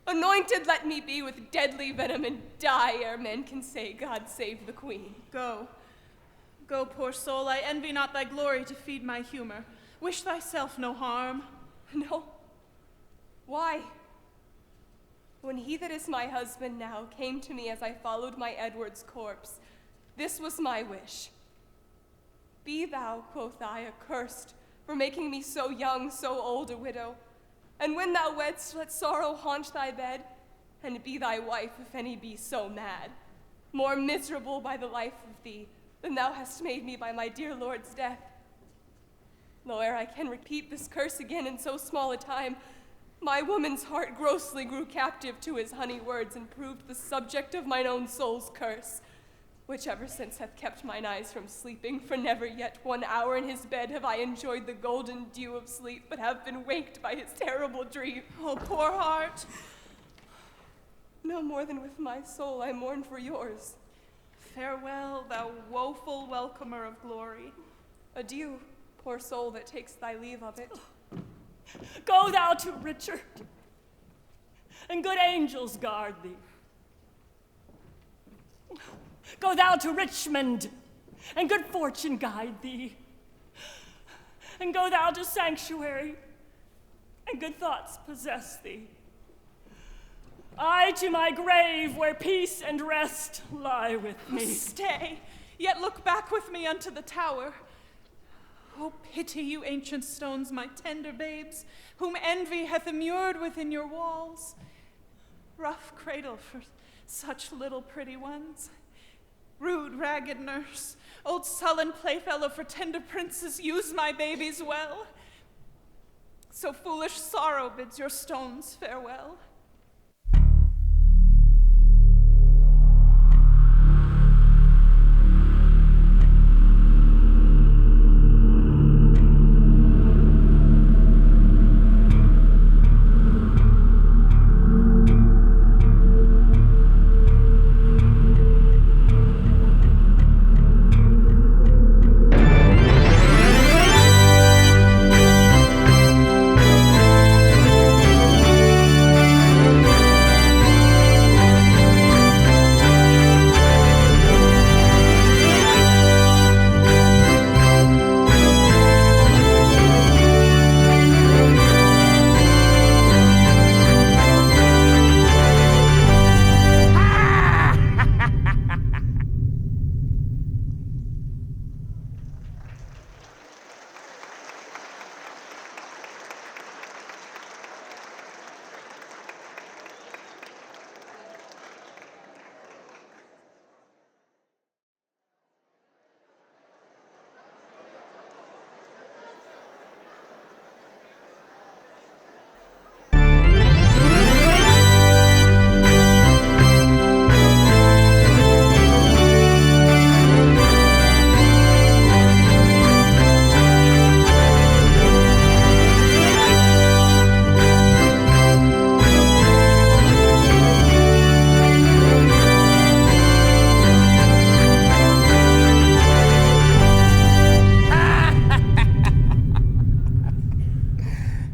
Anointed let me be with deadly venom and die ere men can say, God save the queen. Go. Go, poor soul, I envy not thy glory to feed my humor. Wish thyself no harm. No. Why? When he that is my husband now came to me as I followed my Edward's corpse, this was my wish. Be thou, quoth I, accursed, for making me so young, so old a widow. And when thou wedst, let sorrow haunt thy bed, and be thy wife, if any be so mad, more miserable by the life of thee than thou hast made me by my dear Lord's death. Though ere I can repeat this curse again in so small a time, my woman's heart grossly grew captive to his honey words and proved the subject of mine own soul's curse, which ever since hath kept mine eyes from sleeping, for never yet 1 hour in his bed have I enjoyed the golden dew of sleep, but have been waked by his terrible dream. Oh, poor heart. No more than with my soul I mourn for yours. Farewell, thou woeful welcomer of glory. Adieu, poor soul that takes thy leave of it. Go thou to Richard, and good angels guard thee. Go thou to Richmond, and good fortune guide thee. And go thou to sanctuary, and good thoughts possess thee. I to my grave, where peace and rest lie with me. Stay, yet look back with me unto the tower. Oh, pity you, ancient stones, my tender babes, whom envy hath immured within your walls. Rough cradle for such little pretty ones. Rude, ragged nurse, old sullen playfellow for tender princes, use my babies well. So foolish sorrow bids your stones farewell.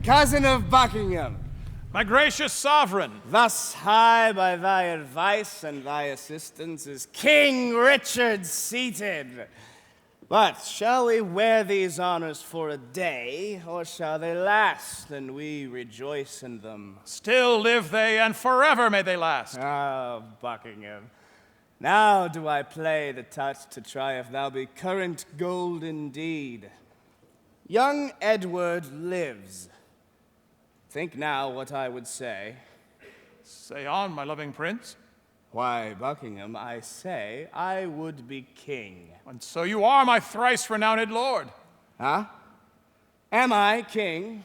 Cousin of Buckingham, My gracious sovereign. Thus high by thy advice and thy assistance is King Richard seated. But shall we wear these honors for a day, or shall they last, and we rejoice in them? Still live they, and forever may they last. Ah, Buckingham. Now do I play the touch to try if thou be current gold indeed. Young Edward lives. Think now what I would say. Say on, my loving prince. Why, Buckingham, I say I would be king. And so you are, my thrice renowned lord. Huh? Am I king?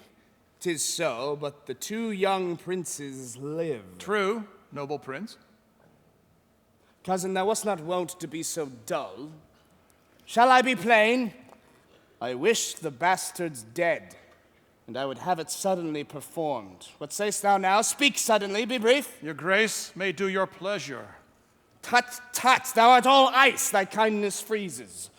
'Tis so, but the two young princes live. True, noble prince. Cousin, thou wast not wont to be so dull. Shall I be plain? I wish the bastards dead, and I would have it suddenly performed. What say'st thou now? Speak suddenly, be brief. Your grace may do your pleasure. Tut, tut, thou art all ice, thy kindness freezes.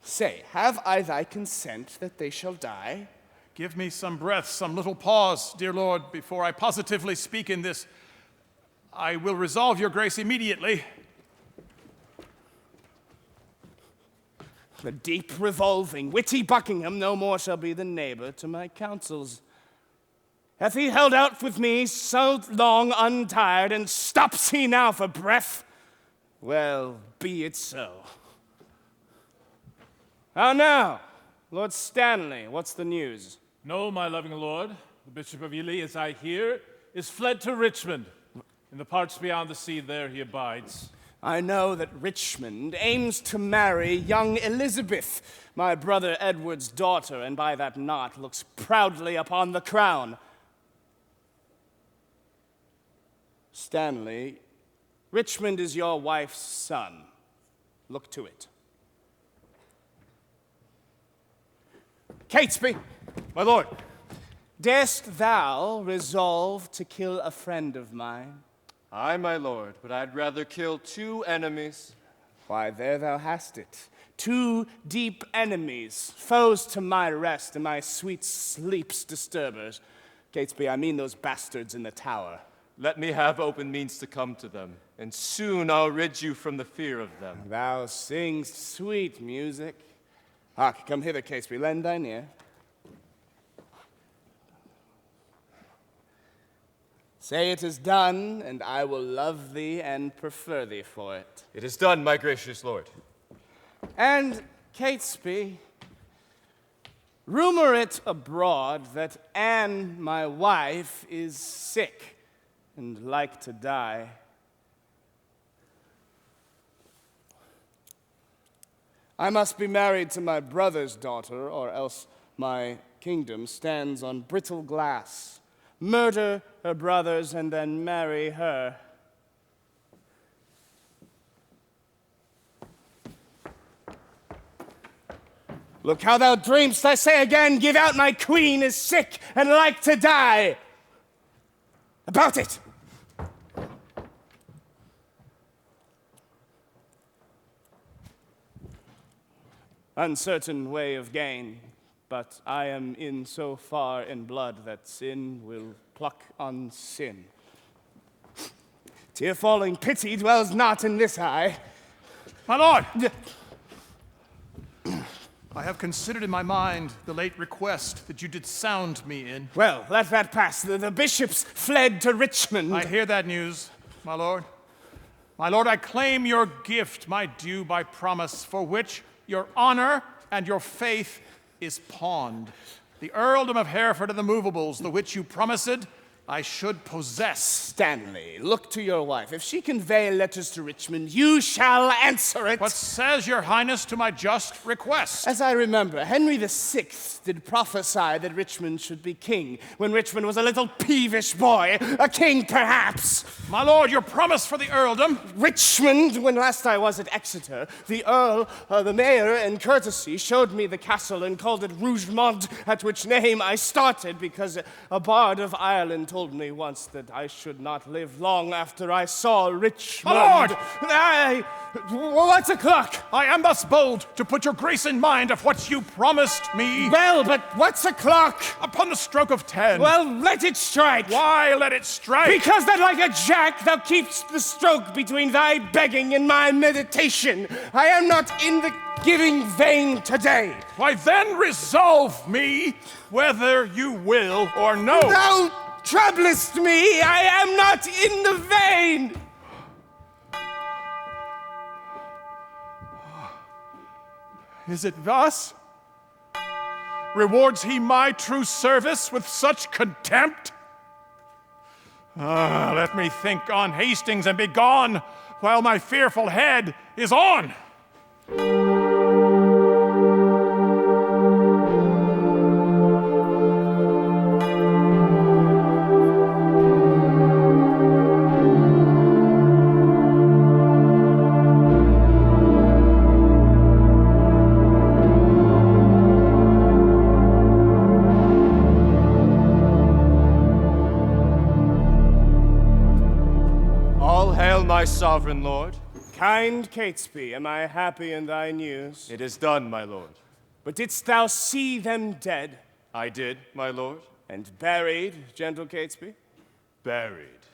Say, have I thy consent that they shall die? Give me some breath, some little pause, dear lord, before I positively speak in this. I will resolve your grace immediately. The deep revolving, witty Buckingham no more shall be the neighbor to my counsels. Hath he held out with me so long untired, and stops he now for breath? Well, be it so. How now, Lord Stanley, what's the news? No, my loving lord, the Bishop of Ely, as I hear, is fled to Richmond. In the parts beyond the sea, there he abides. I know that Richmond aims to marry young Elizabeth, my brother Edward's daughter, and by that knot looks proudly upon the crown. Stanley, Richmond is your wife's son. Look to it. Catesby! My lord! Darest thou resolve to kill a friend of mine? Aye, my lord, but I'd rather kill two enemies. Why, there thou hast it. Two deep enemies, foes to my rest and my sweet sleep's disturbers. Catesby, I mean those bastards in the tower. Let me have open means to come to them, and soon I'll rid you from the fear of them. Thou singst sweet music. Hark, come hither, Catesby, lend thine ear. Say it is done, and I will love thee and prefer thee for it. It is done, my gracious lord. And, Catesby, rumor it abroad that Anne, my wife, is sick and like to die. I must be married to my brother's daughter, or else my kingdom stands on brittle glass. Murder her brothers and then marry her. Look how thou dream'st, I say again, give out my queen is sick and like to die. About it! Uncertain way of gain, but I am in so far in blood that sin will pluck on sin. Tear-falling pity dwells not in this eye. My lord! I have considered in my mind the late request that you did sound me in. Well, let that pass. The bishops fled to Richmond. I hear that news, my lord. My lord, I claim your gift, my due by promise, for which your honor and your faith is pawned. The earldom of Hereford and the movables, the which you promised I should possess. Stanley, look to your wife. If she convey letters to Richmond, you shall answer it. What says your highness to my just request? As I remember, Henry VI did prophesy that Richmond should be king, when Richmond was a little peevish boy, a king perhaps. My lord, your promise for the earldom. Richmond, when last I was at Exeter, the earl, the mayor, in courtesy, showed me the castle and called it Rougemont, at which name I started, because a bard of Ireland told me once that I should not live long after I saw Richmond. My lord! What's o'clock? I am thus bold to put your grace in mind of what you promised me. Well, but what's o'clock? Upon the stroke of 10. Well, let it strike. Why let it strike? Because that like a jack thou keep'st the stroke between thy begging and my meditation. I am not in the giving vein today. Why then resolve me whether you will or no. Thou troublest me. I am not in the vein. Is it thus? Rewards he my true service with such contempt? Let me think on Hastings and be gone while my fearful head is on. My sovereign lord. Kind Catesby, am I happy in thy news? It is done, my lord. But didst thou see them dead? I did, my lord. And buried, gentle Catesby? Buried.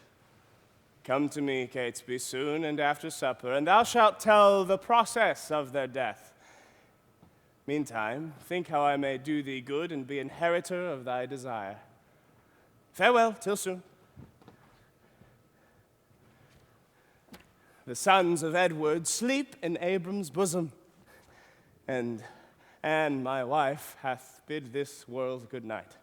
Come to me, Catesby, soon and after supper, and thou shalt tell the process of their death. Meantime, think how I may do thee good and be inheritor of thy desire. Farewell, till soon. The sons of Edward sleep in Abram's bosom, and Anne, my wife, hath bid this world good night.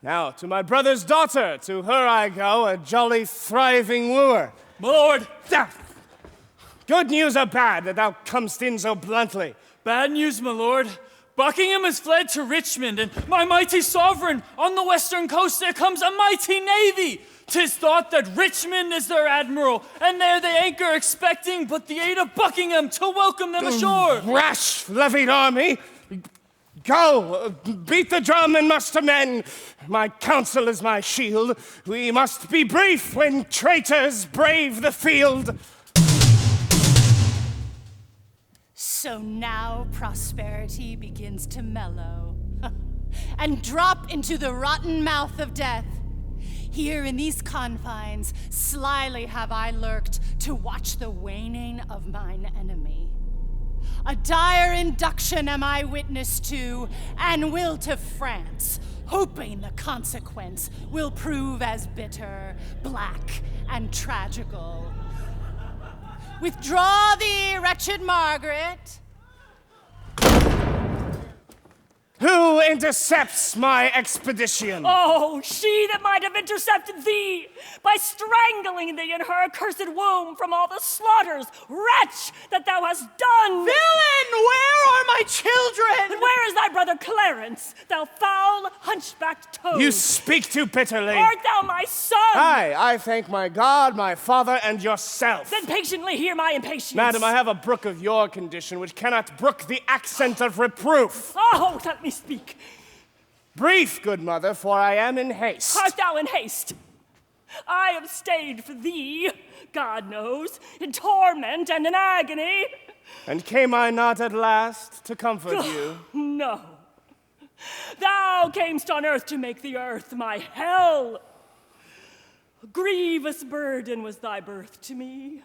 Now, to my brother's daughter, to her I go, a jolly thriving wooer. My lord! Good news or bad that thou comest in so bluntly? Bad news, my lord. Buckingham has fled to Richmond, and my mighty sovereign, on the western coast there comes a mighty navy. 'Tis thought that Richmond is their admiral, and there they anchor expecting but the aid of Buckingham to welcome them ashore. Rash levied army! Go, beat the drum and muster men. My counsel is my shield. We must be brief when traitors brave the field. So now prosperity begins to mellow and drop into the rotten mouth of death. Here in these confines, slyly have I lurked to watch the waning of mine enemy. A dire induction am I witness to, and will to France, hoping the consequence will prove as bitter, black, and tragical. Withdraw thee, wretched Margaret. Who intercepts my expedition? Oh, she that might have intercepted thee by strangling thee in her accursed womb from all the slaughters, wretch, that thou hast done. Villain, where are my children? And where is thy brother Clarence, thou foul, hunchbacked toad? You speak too bitterly. Art thou my son? Aye, I thank my God, my father, and yourself. Then patiently hear my impatience. Madam, I have a brook of your condition which cannot brook the accent of reproof. Oh, let me speak. Brief, good mother, for I am in haste. Art thou in haste? I have stayed for thee, God knows, in torment and in agony. And came I not at last to comfort you? No. Thou camest on earth to make the earth my hell. A grievous burden was thy birth to me.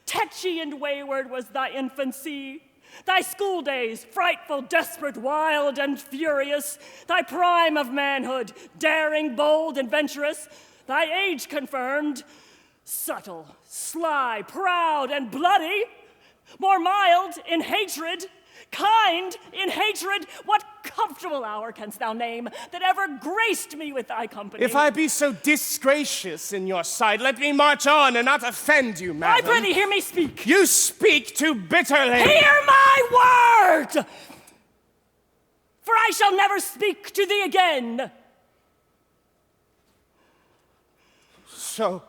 Tetchy and wayward was thy infancy. Thy school days, frightful, desperate, wild, and furious. Thy prime of manhood, daring, bold, and venturous. Thy age confirmed, subtle, sly, proud, and bloody. More mild in hatred, kind in hatred. What comfortable hour canst thou name that ever graced me with thy company? If I be so disgracious in your sight, let me march on and not offend you, madam. I prithee, hear me speak. You speak too bitterly. Hear my word! For I shall never speak to thee again. So?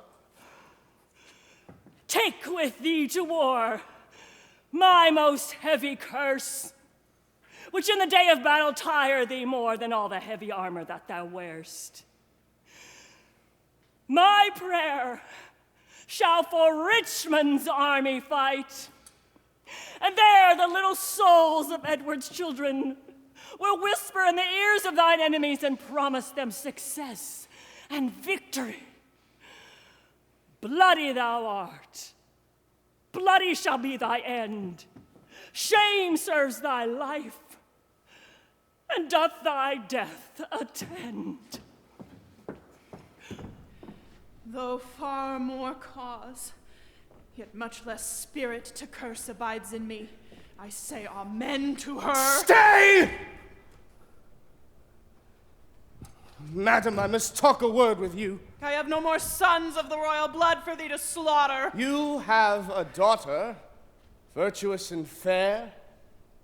Take with thee to war my most heavy curse, which in the day of battle tire thee more than all the heavy armor that thou wearest. My prayer shall for Richmond's army fight, and there the little souls of Edward's children will whisper in the ears of thine enemies and promise them success and victory. Bloody thou art, bloody shall be thy end. Shame serves thy life, and doth thy death attend. Though far more cause, yet much less spirit to curse abides in me, I say amen to her. Stay! Madam, I must talk a word with you. I have no more sons of the royal blood for thee to slaughter. You have a daughter, virtuous and fair,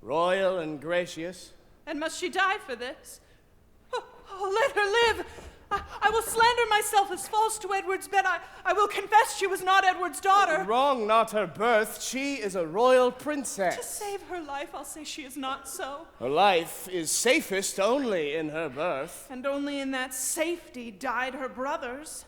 royal and gracious. And must she die for this? Oh, let her live. I will slander myself as false to Edward's bed. I will confess she was not Edward's daughter. Wrong not her birth. She is a royal princess. To save her life, I'll say she is not so. Her life is safest only in her birth. And only in that safety died her brothers.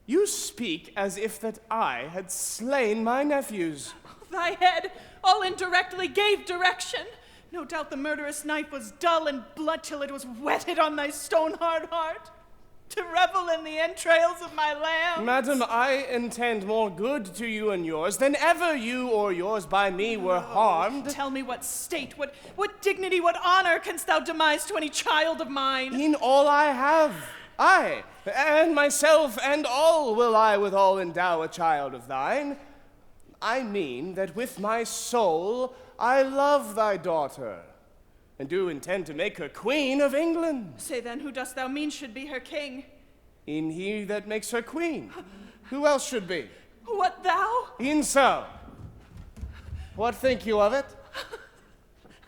You speak as if that I had slain my nephews. Thy head, all indirectly, gave direction. No doubt the murderous knife was dull and blood till it was whetted on thy stone-hard heart, to revel in the entrails of my lambs. Madam, I intend more good to you and yours than ever you or yours by me were harmed. Tell me what state, what dignity, what honor canst thou demise to any child of mine? In all I have, I, and myself and all will I withal endow a child of thine. I mean that with my soul I love thy daughter, and do intend to make her queen of England. Say then, who dost thou mean should be her king? E'en he that makes her queen. Who else should be? What, thou? E'en so. What think you of it?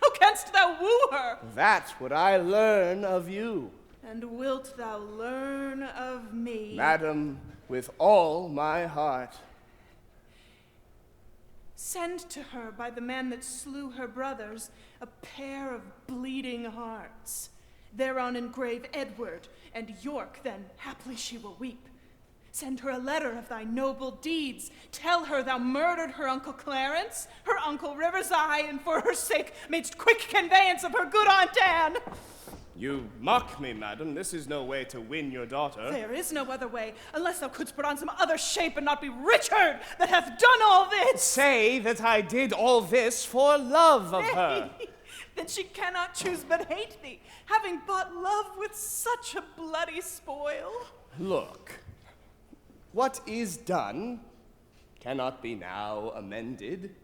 How canst thou woo her? That would I learn of you. And wilt thou learn of me? Madam, with all my heart. Send to her by the man that slew her brothers a pair of bleeding hearts. Thereon engrave Edward, and York, then haply she will weep. Send her a letter of thy noble deeds. Tell her thou murdered her uncle Clarence, her uncle River's Eye, and for her sake madest quick conveyance of her good Aunt Anne. You mock me, madam. This is no way to win your daughter. There is no other way, unless thou couldst put on some other shape and not be Richard that hath done all this. Say that I did all this for love of her. Then she cannot choose but hate thee, having bought love with such a bloody spoil. Look, what is done cannot be now amended.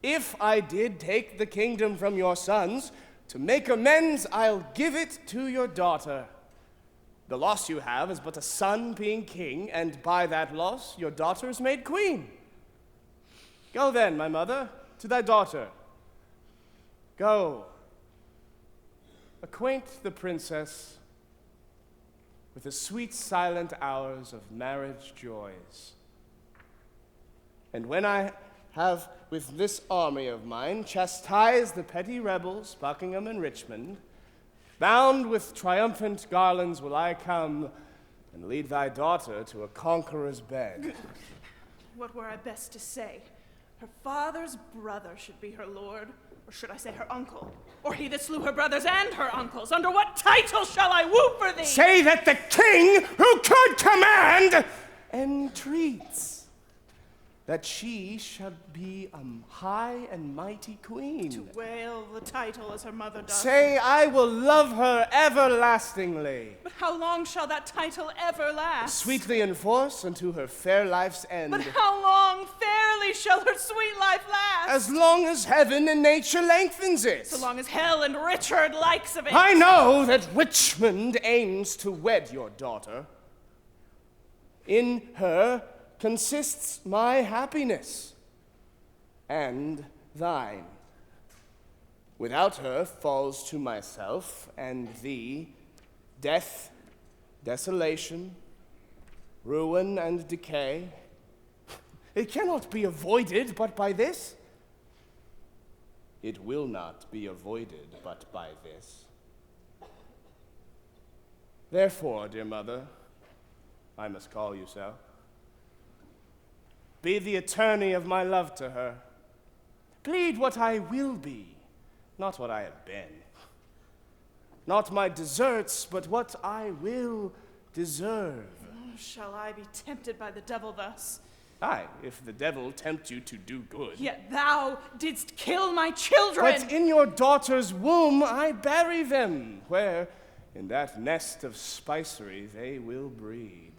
If I did take the kingdom from your sons, to make amends, I'll give it to your daughter. The loss you have is but a son being king, and by that loss, your daughter is made queen. Go then, my mother, to thy daughter. Go. Acquaint the princess with the sweet silent hours of marriage joys. And when I have with this army of mine chastised the petty rebels, Buckingham and Richmond, bound with triumphant garlands will I come and lead thy daughter to a conqueror's bed. What were I best to say? Her father's brother should be her lord, or should I say her uncle? Or he that slew her brothers and her uncles? Under what title shall I woo for thee? Say that the king who could command entreats that she shall be a high and mighty queen. To wail the title as her mother does. Say, I will love her everlastingly. But how long shall that title ever last? Sweetly enforce unto her fair life's end. But how long fairly shall her sweet life last? As long as heaven and nature lengthens it. So long as hell and Richard likes of it. I know that Richmond aims to wed your daughter. In her consists my happiness and thine. Without her falls to myself and thee death, desolation, ruin, and decay. It cannot be avoided but by this. it will not be avoided but by this. Therefore, dear mother, I must call you so, be the attorney of my love to her. Plead what I will be, not what I have been. Not my deserts, but what I will deserve. Shall I be tempted by the devil thus? Aye, if the devil tempt you to do good. Yet thou didst kill my children! But in your daughter's womb I bury them, where in that nest of spicery they will breed.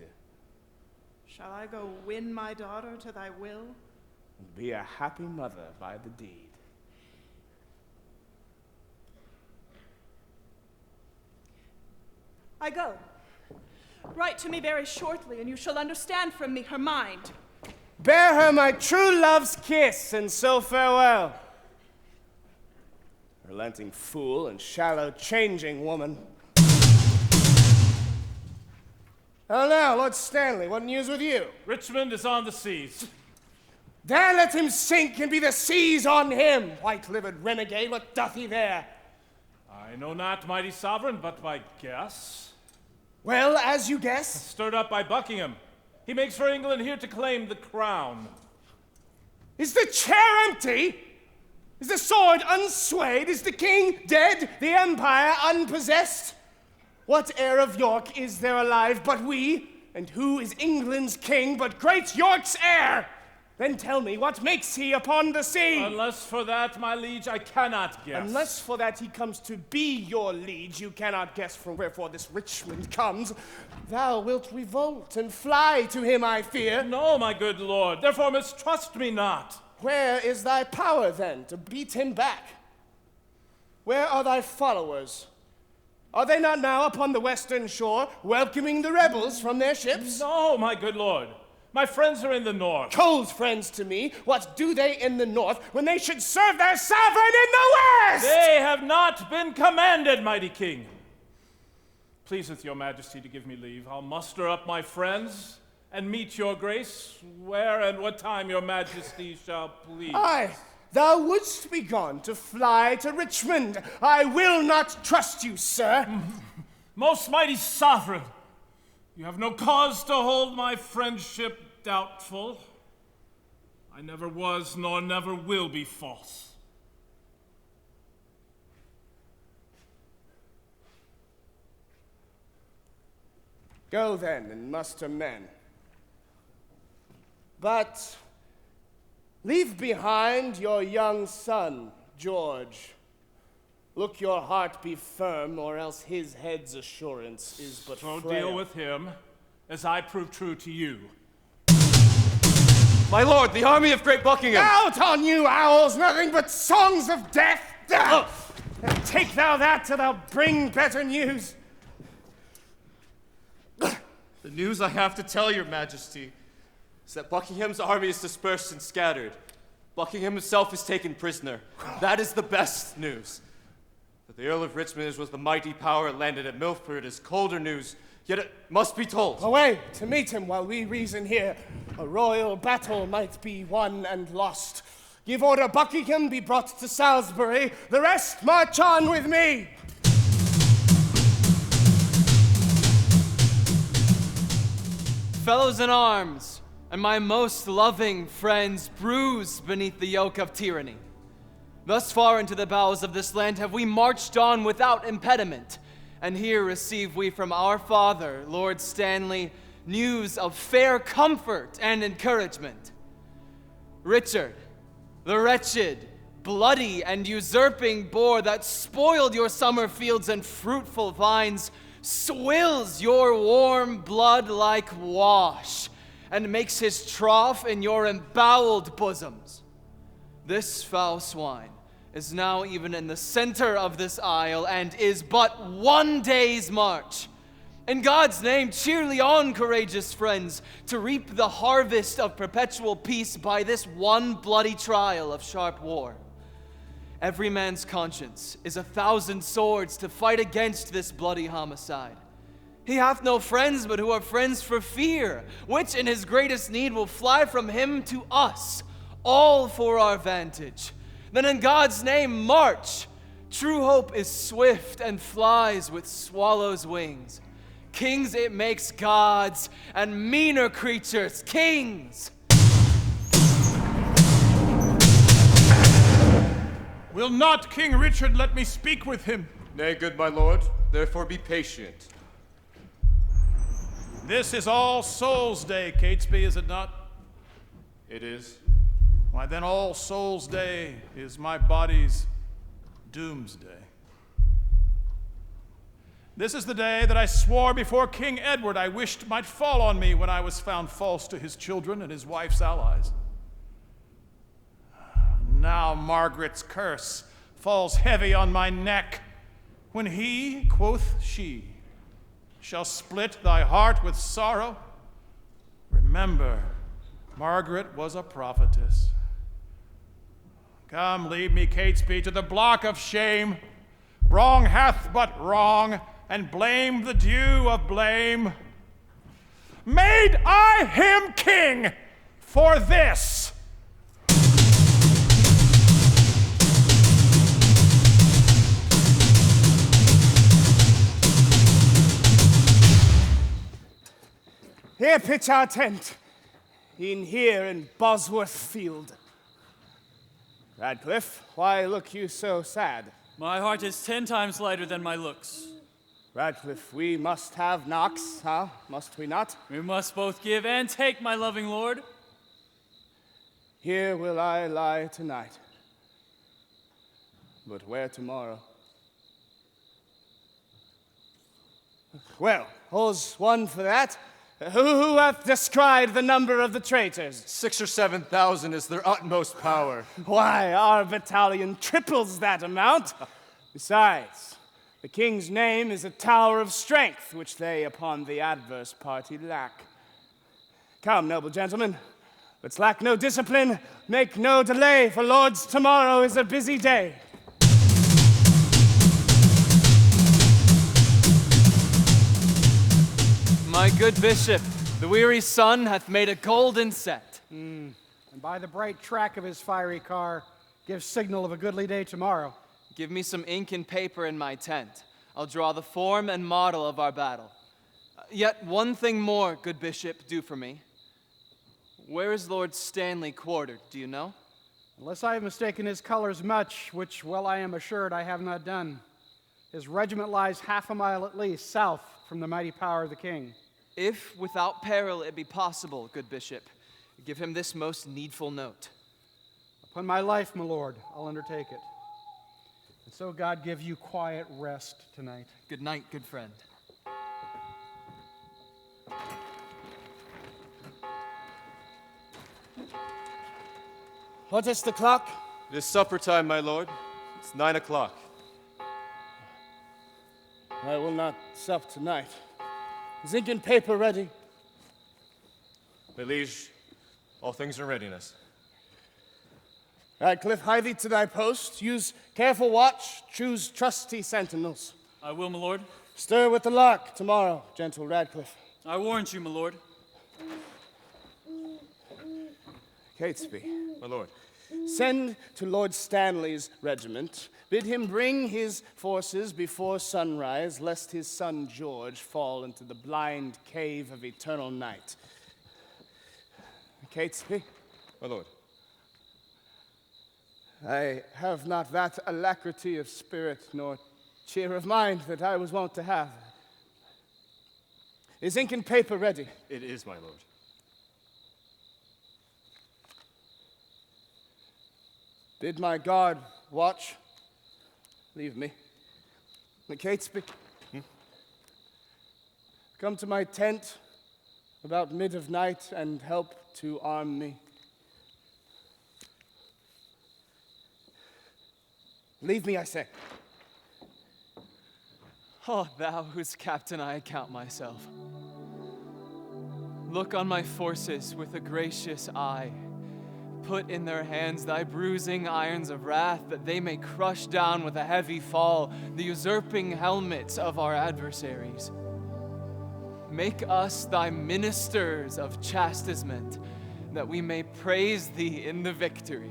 Shall I go win my daughter to thy will? And be a happy mother by the deed. I go. Write to me very shortly, and you shall understand from me her mind. Bear her my true love's kiss, and so farewell. Relenting fool and shallow changing woman. Oh, now, Lord Stanley, what news with you? Richmond is on the seas. There let him sink, and be the seas on him. White-livered renegade, what doth he there? I know not, mighty sovereign, but by guess. Well, as you guess? Stirred up by Buckingham. He makes for England here to claim the crown. Is the chair empty? Is the sword unswayed? Is the king dead? The empire unpossessed? What heir of York is there alive but we? And who is England's king but great York's heir? Then tell me, what makes he upon the sea? Unless for that, my liege, I cannot guess. Unless for that he comes to be your liege, you cannot guess from wherefore this Richmond comes. Thou wilt revolt and fly to him, I fear. No, my good lord, therefore mistrust me not. Where is thy power, then, to beat him back? Where are thy followers? Are they not now upon the western shore, welcoming the rebels from their ships? No, my good lord. My friends are in the north. Cold friends to me. What do they in the north when they should serve their sovereign in the west? They have not been commanded, mighty king. Pleaseth your majesty to give me leave. I'll muster up my friends and meet your grace where and what time your majesty shall please. Aye, thou wouldst be gone to fly to Richmond. I will not trust you, sir. Most mighty sovereign, you have no cause to hold my friendship doubtful. I never was nor never will be false. Go then and muster men. But leave behind your young son, George. Look your heart be firm, or else his head's assurance is but So frail. deal with him, as I prove true to you. My lord, the army of great Buckingham! Out on you, owls! Nothing but songs of death! And take thou that till thou bring better news. The news I have to tell your majesty is that Buckingham's army is dispersed and scattered. Buckingham himself is taken prisoner. That is the best news. That the Earl of Richmond was the mighty power landed at Milford is colder news, yet it must be told. Away to meet him while we reason here. A royal battle might be won and lost. Give order Buckingham be brought to Salisbury. The rest march on with me. Fellows in arms, and my most loving friends bruised beneath the yoke of tyranny. Thus far into the bowels of this land have we marched on without impediment, and here receive we from our father, Lord Stanley, news of fair comfort and encouragement. Richard, the wretched, bloody, and usurping boar that spoiled your summer fields and fruitful vines, swills your warm blood like wash, and makes his trough in your emboweled bosoms. This foul swine is now even in the center of this isle, and is but 1 day's march. In God's name, cheerly on, courageous friends, to reap the harvest of perpetual peace by this one bloody trial of sharp war. Every man's conscience is 1,000 swords to fight against this bloody homicide. He hath no friends, but who are friends for fear, which in his greatest need will fly from him to us, all for our vantage. Then in God's name, march! True hope is swift and flies with swallows' wings. Kings it makes gods, and meaner creatures kings! Will not King Richard let me speak with him? Nay, good my lord, therefore be patient. This is All Souls' Day, Catesby, is it not? It is. Why, then All Souls' Day is my body's doomsday. This is the day that I swore before King Edward I wished might fall on me when I was found false to his children and his wife's allies. Now Margaret's curse falls heavy on my neck, when he, quoth she, shall split thy heart with sorrow. Remember, Margaret was a prophetess. Come, lead me, Catesby, to the block of shame. Wrong hath but wrong, and blame the due of blame. Made I him king for this? Here pitch our tent, in here in Bosworth field. Radcliffe, why look you so sad? My heart is 10 times lighter than my looks. Radcliffe, we must have knocks, huh? Must we not? We must both give and take, my loving lord. Here will I lie tonight. But where tomorrow? Well, all's one for that. Who hath descried the number of the traitors? 6,000 or 7,000 is their utmost power. Why, our battalion triples that amount. Besides, the king's name is a tower of strength, which they upon the adverse party lack. Come, noble gentlemen, let's lack no discipline, make no delay, for lords, tomorrow is a busy day. My good bishop, the weary sun hath made a golden set. And by the bright track of his fiery car, gives signal of a goodly day tomorrow. Give me some ink and paper in my tent. I'll draw the form and model of our battle. Yet one thing more, good bishop, do for me. Where is Lord Stanley quartered, do you know? Unless I have mistaken his colors much, which well I am assured I have not done. His regiment lies half a mile at least south from the mighty power of the king. If without peril it be possible, good bishop, give him this most needful note. Upon my life, my lord, I'll undertake it. And so God give you quiet rest tonight. Good night, good friend. What is the clock? It is supper time, my lord. It's 9 o'clock. I will not sup tonight. Is ink and paper ready? My liege, all things are in readiness. Radcliffe, hie thee to thy post. Use careful watch. Choose trusty sentinels. I will, my lord. Stir with the lark tomorrow, gentle Radcliffe. I warrant you, my lord. Catesby. My lord. Send to Lord Stanley's regiment. Bid him bring his forces before sunrise, lest his son George fall into the blind cave of eternal night. Catesby. My lord. I have not that alacrity of spirit nor cheer of mind that I was wont to have. Is ink and paper ready? It is, my lord. Bid my guard watch. Leave me. Catesby. Come to my tent about mid of night and help to arm me. Leave me, I say. Oh, thou whose captain I account myself. Look on my forces with a gracious eye. Put in their hands thy bruising irons of wrath, that they may crush down with a heavy fall the usurping helmets of our adversaries. Make us thy ministers of chastisement, that we may praise thee in the victory.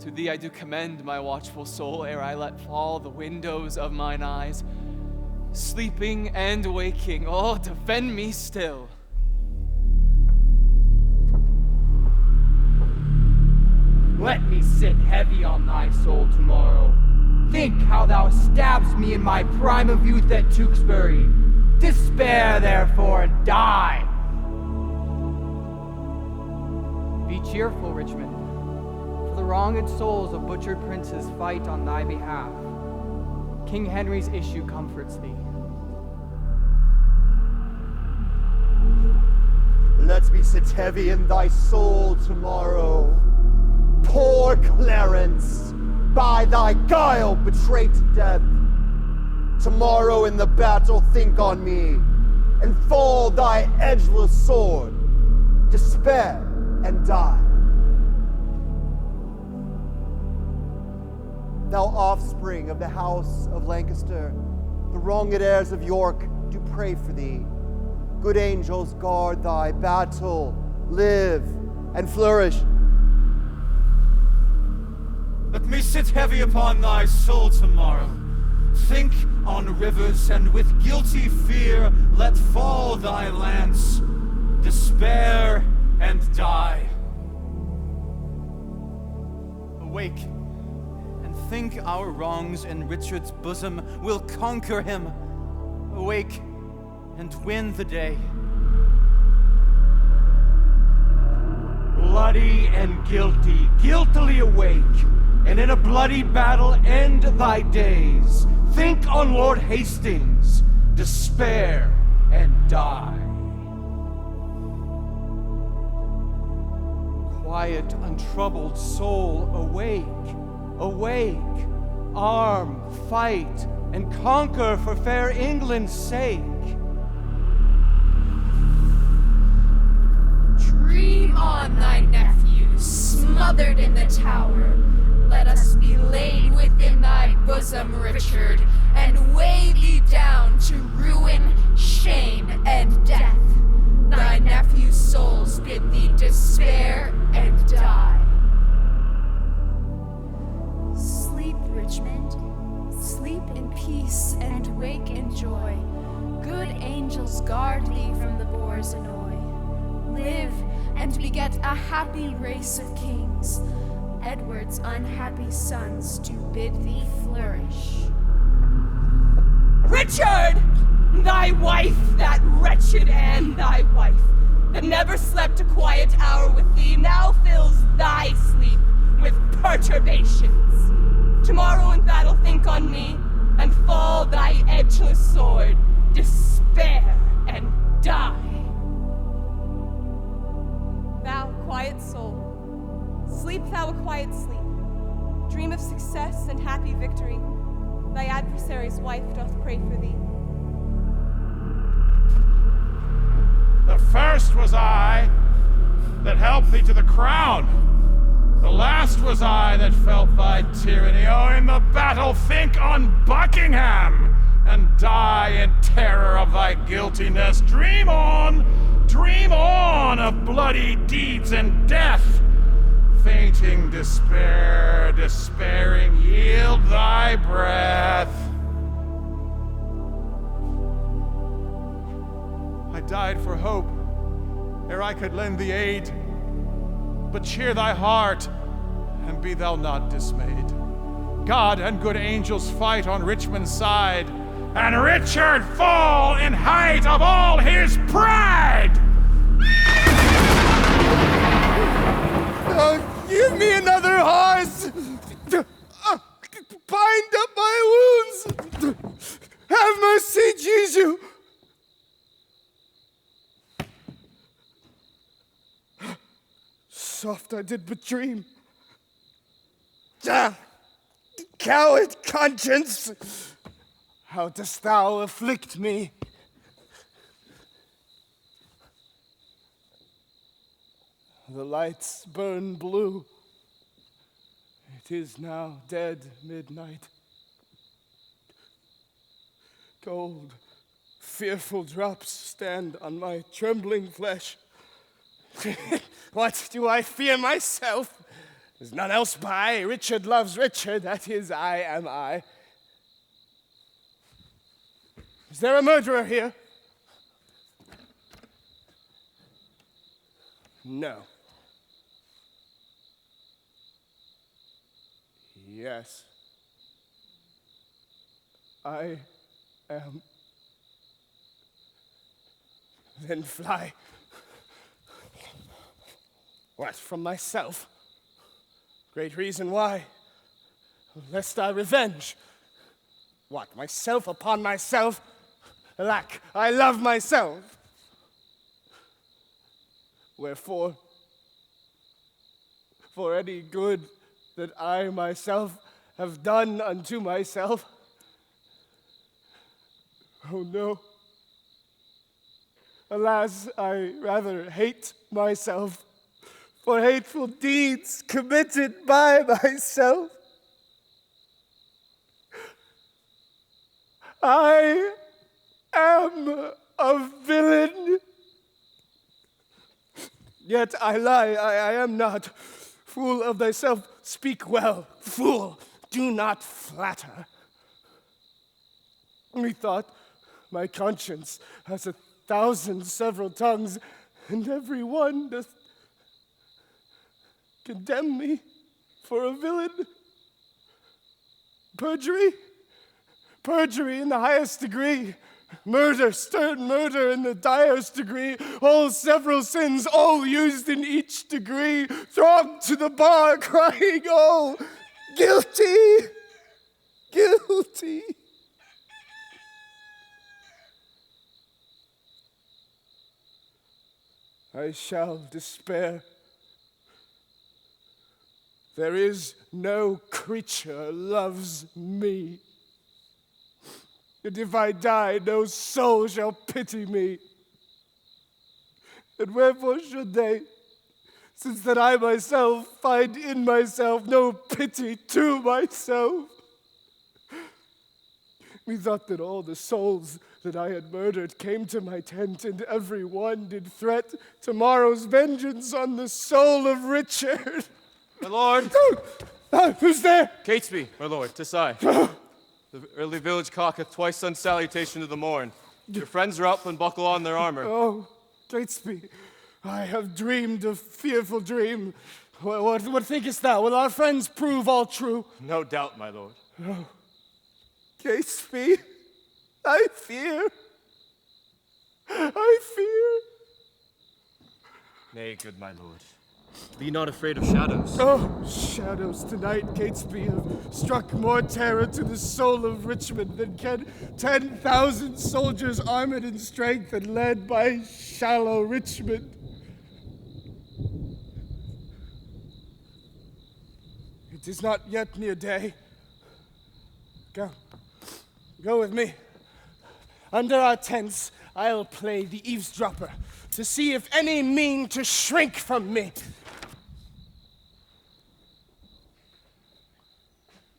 To thee I do commend my watchful soul, ere I let fall the windows of mine eyes. Sleeping and waking, oh, defend me still. Let me sit heavy on thy soul tomorrow. Think how thou stabbedst me in my prime of youth at Tewkesbury. Despair, therefore, and die. Be cheerful, Richmond, for the wronged souls of butchered princes fight on thy behalf. King Henry's issue comforts thee. Let me sit heavy in thy soul tomorrow. Poor Clarence, by thy guile betrayed to death. Tomorrow in the battle think on me, and fall thy edgeless sword. Despair and die. Thou offspring of the house of Lancaster, the wronged heirs of York do pray for thee. Good angels guard thy battle, live and flourish. Let me sit heavy upon thy soul tomorrow. Think on rivers, and with guilty fear let fall thy lance. Despair and die. Awake, and think our wrongs in Richard's bosom will conquer him. Awake, and win the day. Bloody and guilty, guiltily awake, and in a bloody battle end thy days. Think on Lord Hastings, despair and die. Quiet, untroubled soul, awake, awake. Arm, fight, and conquer for fair England's sake. Dream on, thy nephews, smothered in the tower. Let us be laid within thy bosom, Richard, and weigh thee down to ruin, shame, and death. Thy nephews' souls bid thee despair and die. Sleep, Richmond. Sleep in peace and wake in joy. Good angels guard thee from the boar's annoy. Live and beget a happy race of kings. Edward's unhappy sons do bid thee flourish. Richard! Thy wife, that wretched Anne, thy wife, that never slept a quiet hour with thee, now fills thy sleep with perturbations. Tomorrow in battle think on me, and fall thy edgeless sword, despair and die. Thou, quiet soul, sleep thou a quiet sleep. Dream of success and happy victory. Thy adversary's wife doth pray for thee. The first was I that helped thee to the crown. The last was I that felt thy tyranny. Oh, in the battle think on Buckingham, and die in terror of thy guiltiness. Dream on of bloody deeds and death. Fainting despair, despairing, yield thy breath. I died for hope, ere I could lend thee aid. But cheer thy heart, and be thou not dismayed. God and good angels fight on Richmond's side, and Richard fall in height of all his pride! Give me another horse! Bind up my wounds! Have mercy, Jesus! Soft I did but dream. Coward conscience! How dost thou afflict me? The lights burn blue. It is now dead midnight. Cold, fearful drops stand on my trembling flesh. What do I fear myself? There's none else by. Richard loves Richard, that is, I am I. Is there a murderer here? No. Yes. I am. Then fly. What, from myself? Great reason why. Lest I revenge. What, myself upon myself? Alack, I love myself. Wherefore, for any good that I myself have done unto myself, oh no. Alas, I rather hate myself for hateful deeds committed by myself. I am a villain. Yet I lie, I am not. Fool of thyself, speak well. Fool, do not flatter. Methought my conscience has 1,000 several tongues, and every one doth condemn me for a villain. Perjury? Perjury in the highest degree. Murder, stern murder in the direst degree. All several sins, all used in each degree, throng to the bar, crying, oh, guilty, guilty. I shall despair. There is no creature loves me. And if I die, no soul shall pity me. And wherefore should they, since that I myself find in myself no pity to myself? Methought that all the souls that I had murdered came to my tent, and every one did threat tomorrow's vengeance on the soul of Richard. My lord! Who's there? Catesby, my lord, 'tis I. The early village cock hath twice done salutation to the morn. Your friends are up and buckle on their armor. Oh, Catesby, I have dreamed a fearful dream. What thinkest thou? Will our friends prove all true? No doubt, my lord. Oh, Catesby, I fear. I fear. Nay, good my lord. Be not afraid of shadows. Oh, shadows tonight, Catesby, have struck more terror to the soul of Richmond than can 10,000 soldiers armored in strength and led by shallow Richmond. It is not yet near day. Go with me. Under our tents, I'll play the eavesdropper to see if any mean to shrink from me.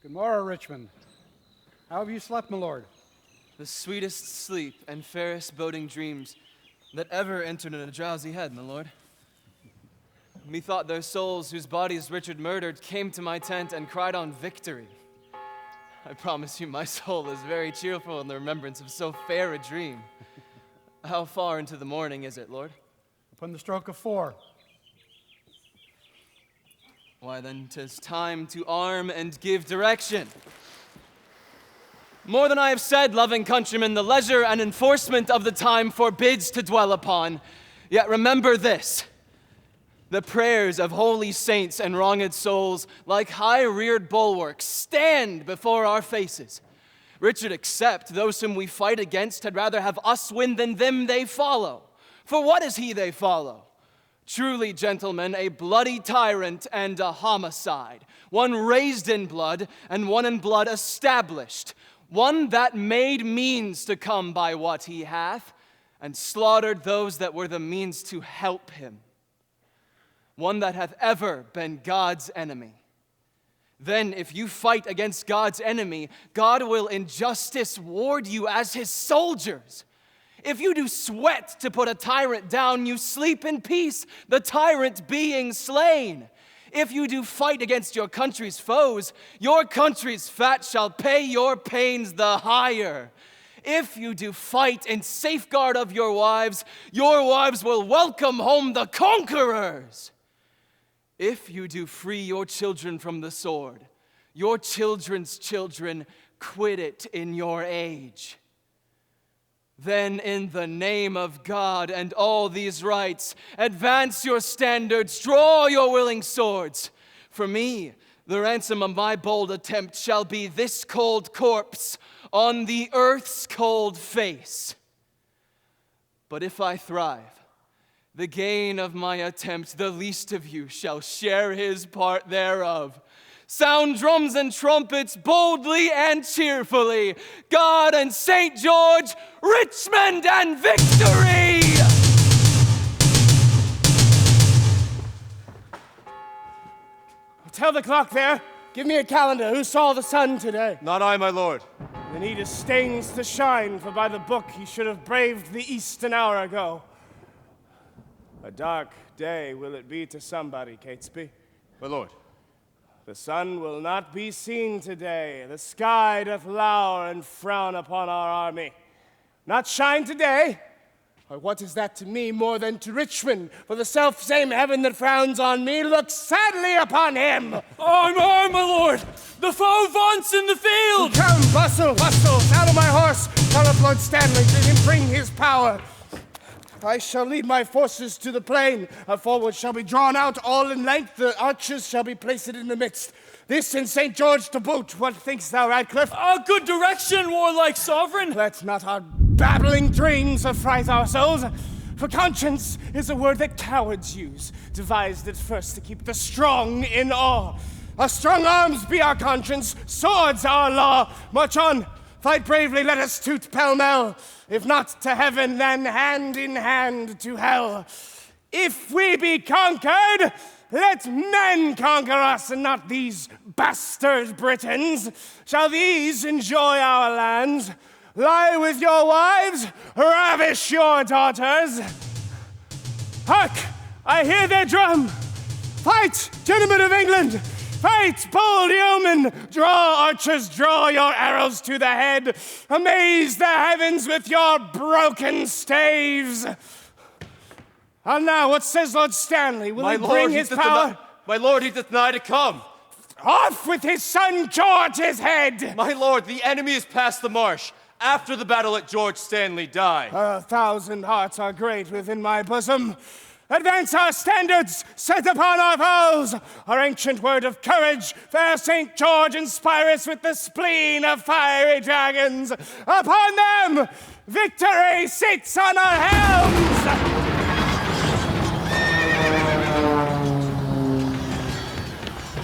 Good morrow, Richmond. How have you slept, my lord? The sweetest sleep and fairest boding dreams that ever entered in a drowsy head, my lord. Methought those souls whose bodies Richard murdered came to my tent and cried on victory. I promise you my soul is very cheerful in the remembrance of so fair a dream. How far into the morning is it, Lord? Upon the stroke of 4. Why then 'tis time to arm and give direction. More than I have said, loving countrymen, the leisure and enforcement of the time forbids to dwell upon. Yet remember this. The prayers of holy saints and wronged souls, like high-reared bulwarks, stand before our faces. Richard except, those whom we fight against had rather have us win than them they follow. For what is he they follow? Truly, gentlemen, a bloody tyrant and a homicide. One raised in blood and one in blood established. One that made means to come by what he hath and slaughtered those that were the means to help him. One that hath ever been God's enemy. Then if you fight against God's enemy, God will in justice ward you as his soldiers. If you do sweat to put a tyrant down, you sleep in peace, the tyrant being slain. If you do fight against your country's foes, your country's fat shall pay your pains the higher. If you do fight in safeguard of your wives will welcome home the conquerors. If you do free your children from the sword, your children's children quit it in your age. Then in the name of God and all these rights, advance your standards, draw your willing swords. For me, the ransom of my bold attempt shall be this cold corpse on the earth's cold face. But if I thrive, the gain of my attempt, the least of you shall share his part thereof. Sound drums and trumpets boldly and cheerfully. God and St. George, Richmond and victory! Tell the clock there. Give me a calendar. Who saw the sun today? Not I, my lord. Then he disdains to shine, for by the book he should have braved the east an hour ago. A dark day will it be to somebody, Catesby. My lord. The sun will not be seen today. The sky doth lower and frown upon our army. Not shine today? Or what is that to me more than to Richmond? For the self-same heaven that frowns on me looks sadly upon him. Arm, my lord! The foe vaunts in the field! Come, bustle! Saddle my horse! Tell up Lord Stanley, bid him bring his power. I shall lead my forces to the plain. Our forward shall be drawn out all in length. The archers shall be placed in the midst. This in St. George to boot. What thinkst thou, Radcliffe? A good direction, warlike sovereign. Let not our babbling dreams affright our souls. For conscience is a word that cowards use, devised at first to keep the strong in awe. Our strong arms be our conscience, swords our law. March on, fight bravely, let us toot pell-mell. If not to heaven, then hand in hand to hell. If we be conquered, let men conquer us, and not these bastard Britons. Shall these enjoy our lands? Lie with your wives, ravish your daughters. Hark! I hear their drum. Fight, gentlemen of England! Fight, bold yeomen! Draw, archers, draw your arrows to the head. Amaze the heavens with your broken staves. And now, what says Lord Stanley? Will he bring his power? My lord, he doth nigh to come. Off with his son George's head! My lord, the enemy is past the marsh. After the battle let George Stanley die. 1,000 hearts are great within my bosom. Advance our standards, set upon our foes. Our ancient word of courage, fair St. George inspire us with the spleen of fiery dragons. Upon them, victory sits on our helms.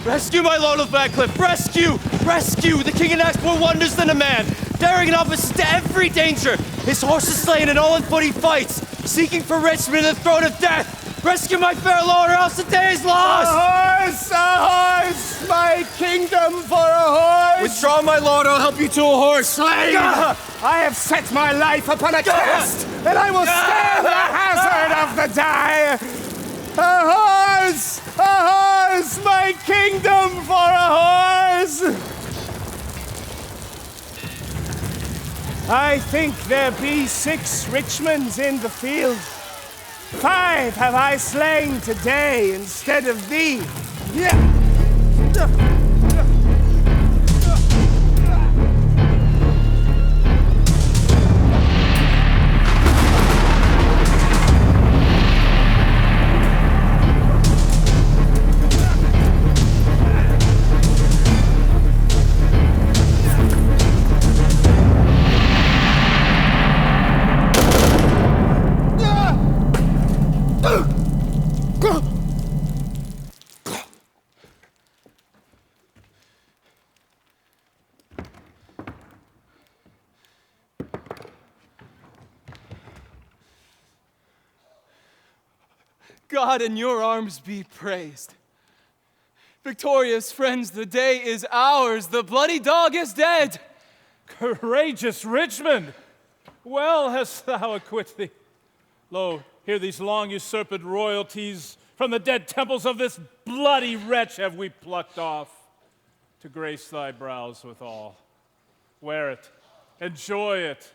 Rescue, my lord of Radcliffe! Rescue! Rescue! The king enacts more wonders than a man, daring an opposite to every danger. His horse is slain, and all in foot he fights, seeking for Richmond and the throne of death. Rescue my fair lord, or else the day is lost! A horse! My kingdom for a horse! Withdraw, my lord, or I'll help you to a horse. Slave! I have set my life upon a cast, and I will stand the hazard of the die. A horse! A horse! My kingdom for a horse! I think there be 6 Richmonds in the field. 5 have I slain today instead of thee. God in your arms be praised. Victorious friends, the day is ours. The bloody dog is dead. Courageous Richmond! Well hast thou acquit thee. Lo, here these long usurped royalties From the dead temples of this bloody wretch have we plucked off, to grace thy brows withal. Wear it, enjoy it,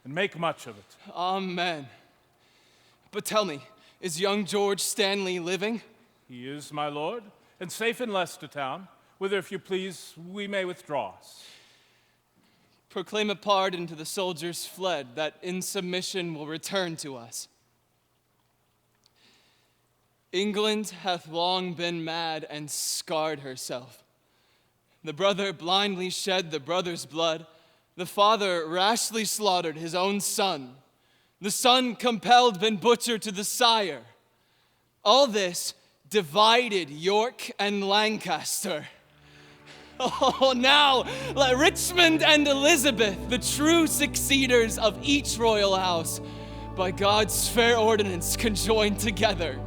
and make much of it. Amen. But tell me, is young George Stanley living? He is, my lord, and safe in Leicester town, whither, if you please, we may withdraw us. Proclaim a pardon to the soldiers fled, that in submission will return to us. England hath long been mad and scarred herself. The brother blindly shed the brother's blood. The father rashly slaughtered his own son. The son compelled been butchered to the sire. All this divided York and Lancaster. Oh, now let Richmond and Elizabeth, the true succeeders of each royal house, by God's fair ordinance conjoin together.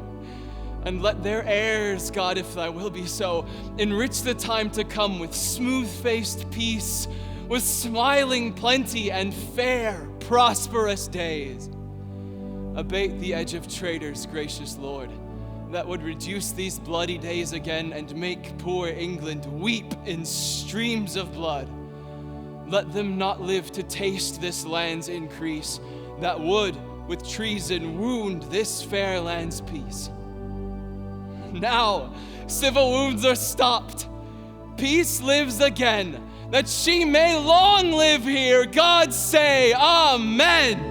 And let their heirs, God, if thy will be so, enrich the time to come with smooth-faced peace, with smiling plenty and fair, prosperous days. Abate the edge of traitors, gracious Lord, that would reduce these bloody days again and make poor England weep in streams of blood. Let them not live to taste this land's increase, that would, with treason, wound this fair land's peace. Now, civil wounds are stopped. Peace lives again, that she may long live here. God say, Amen.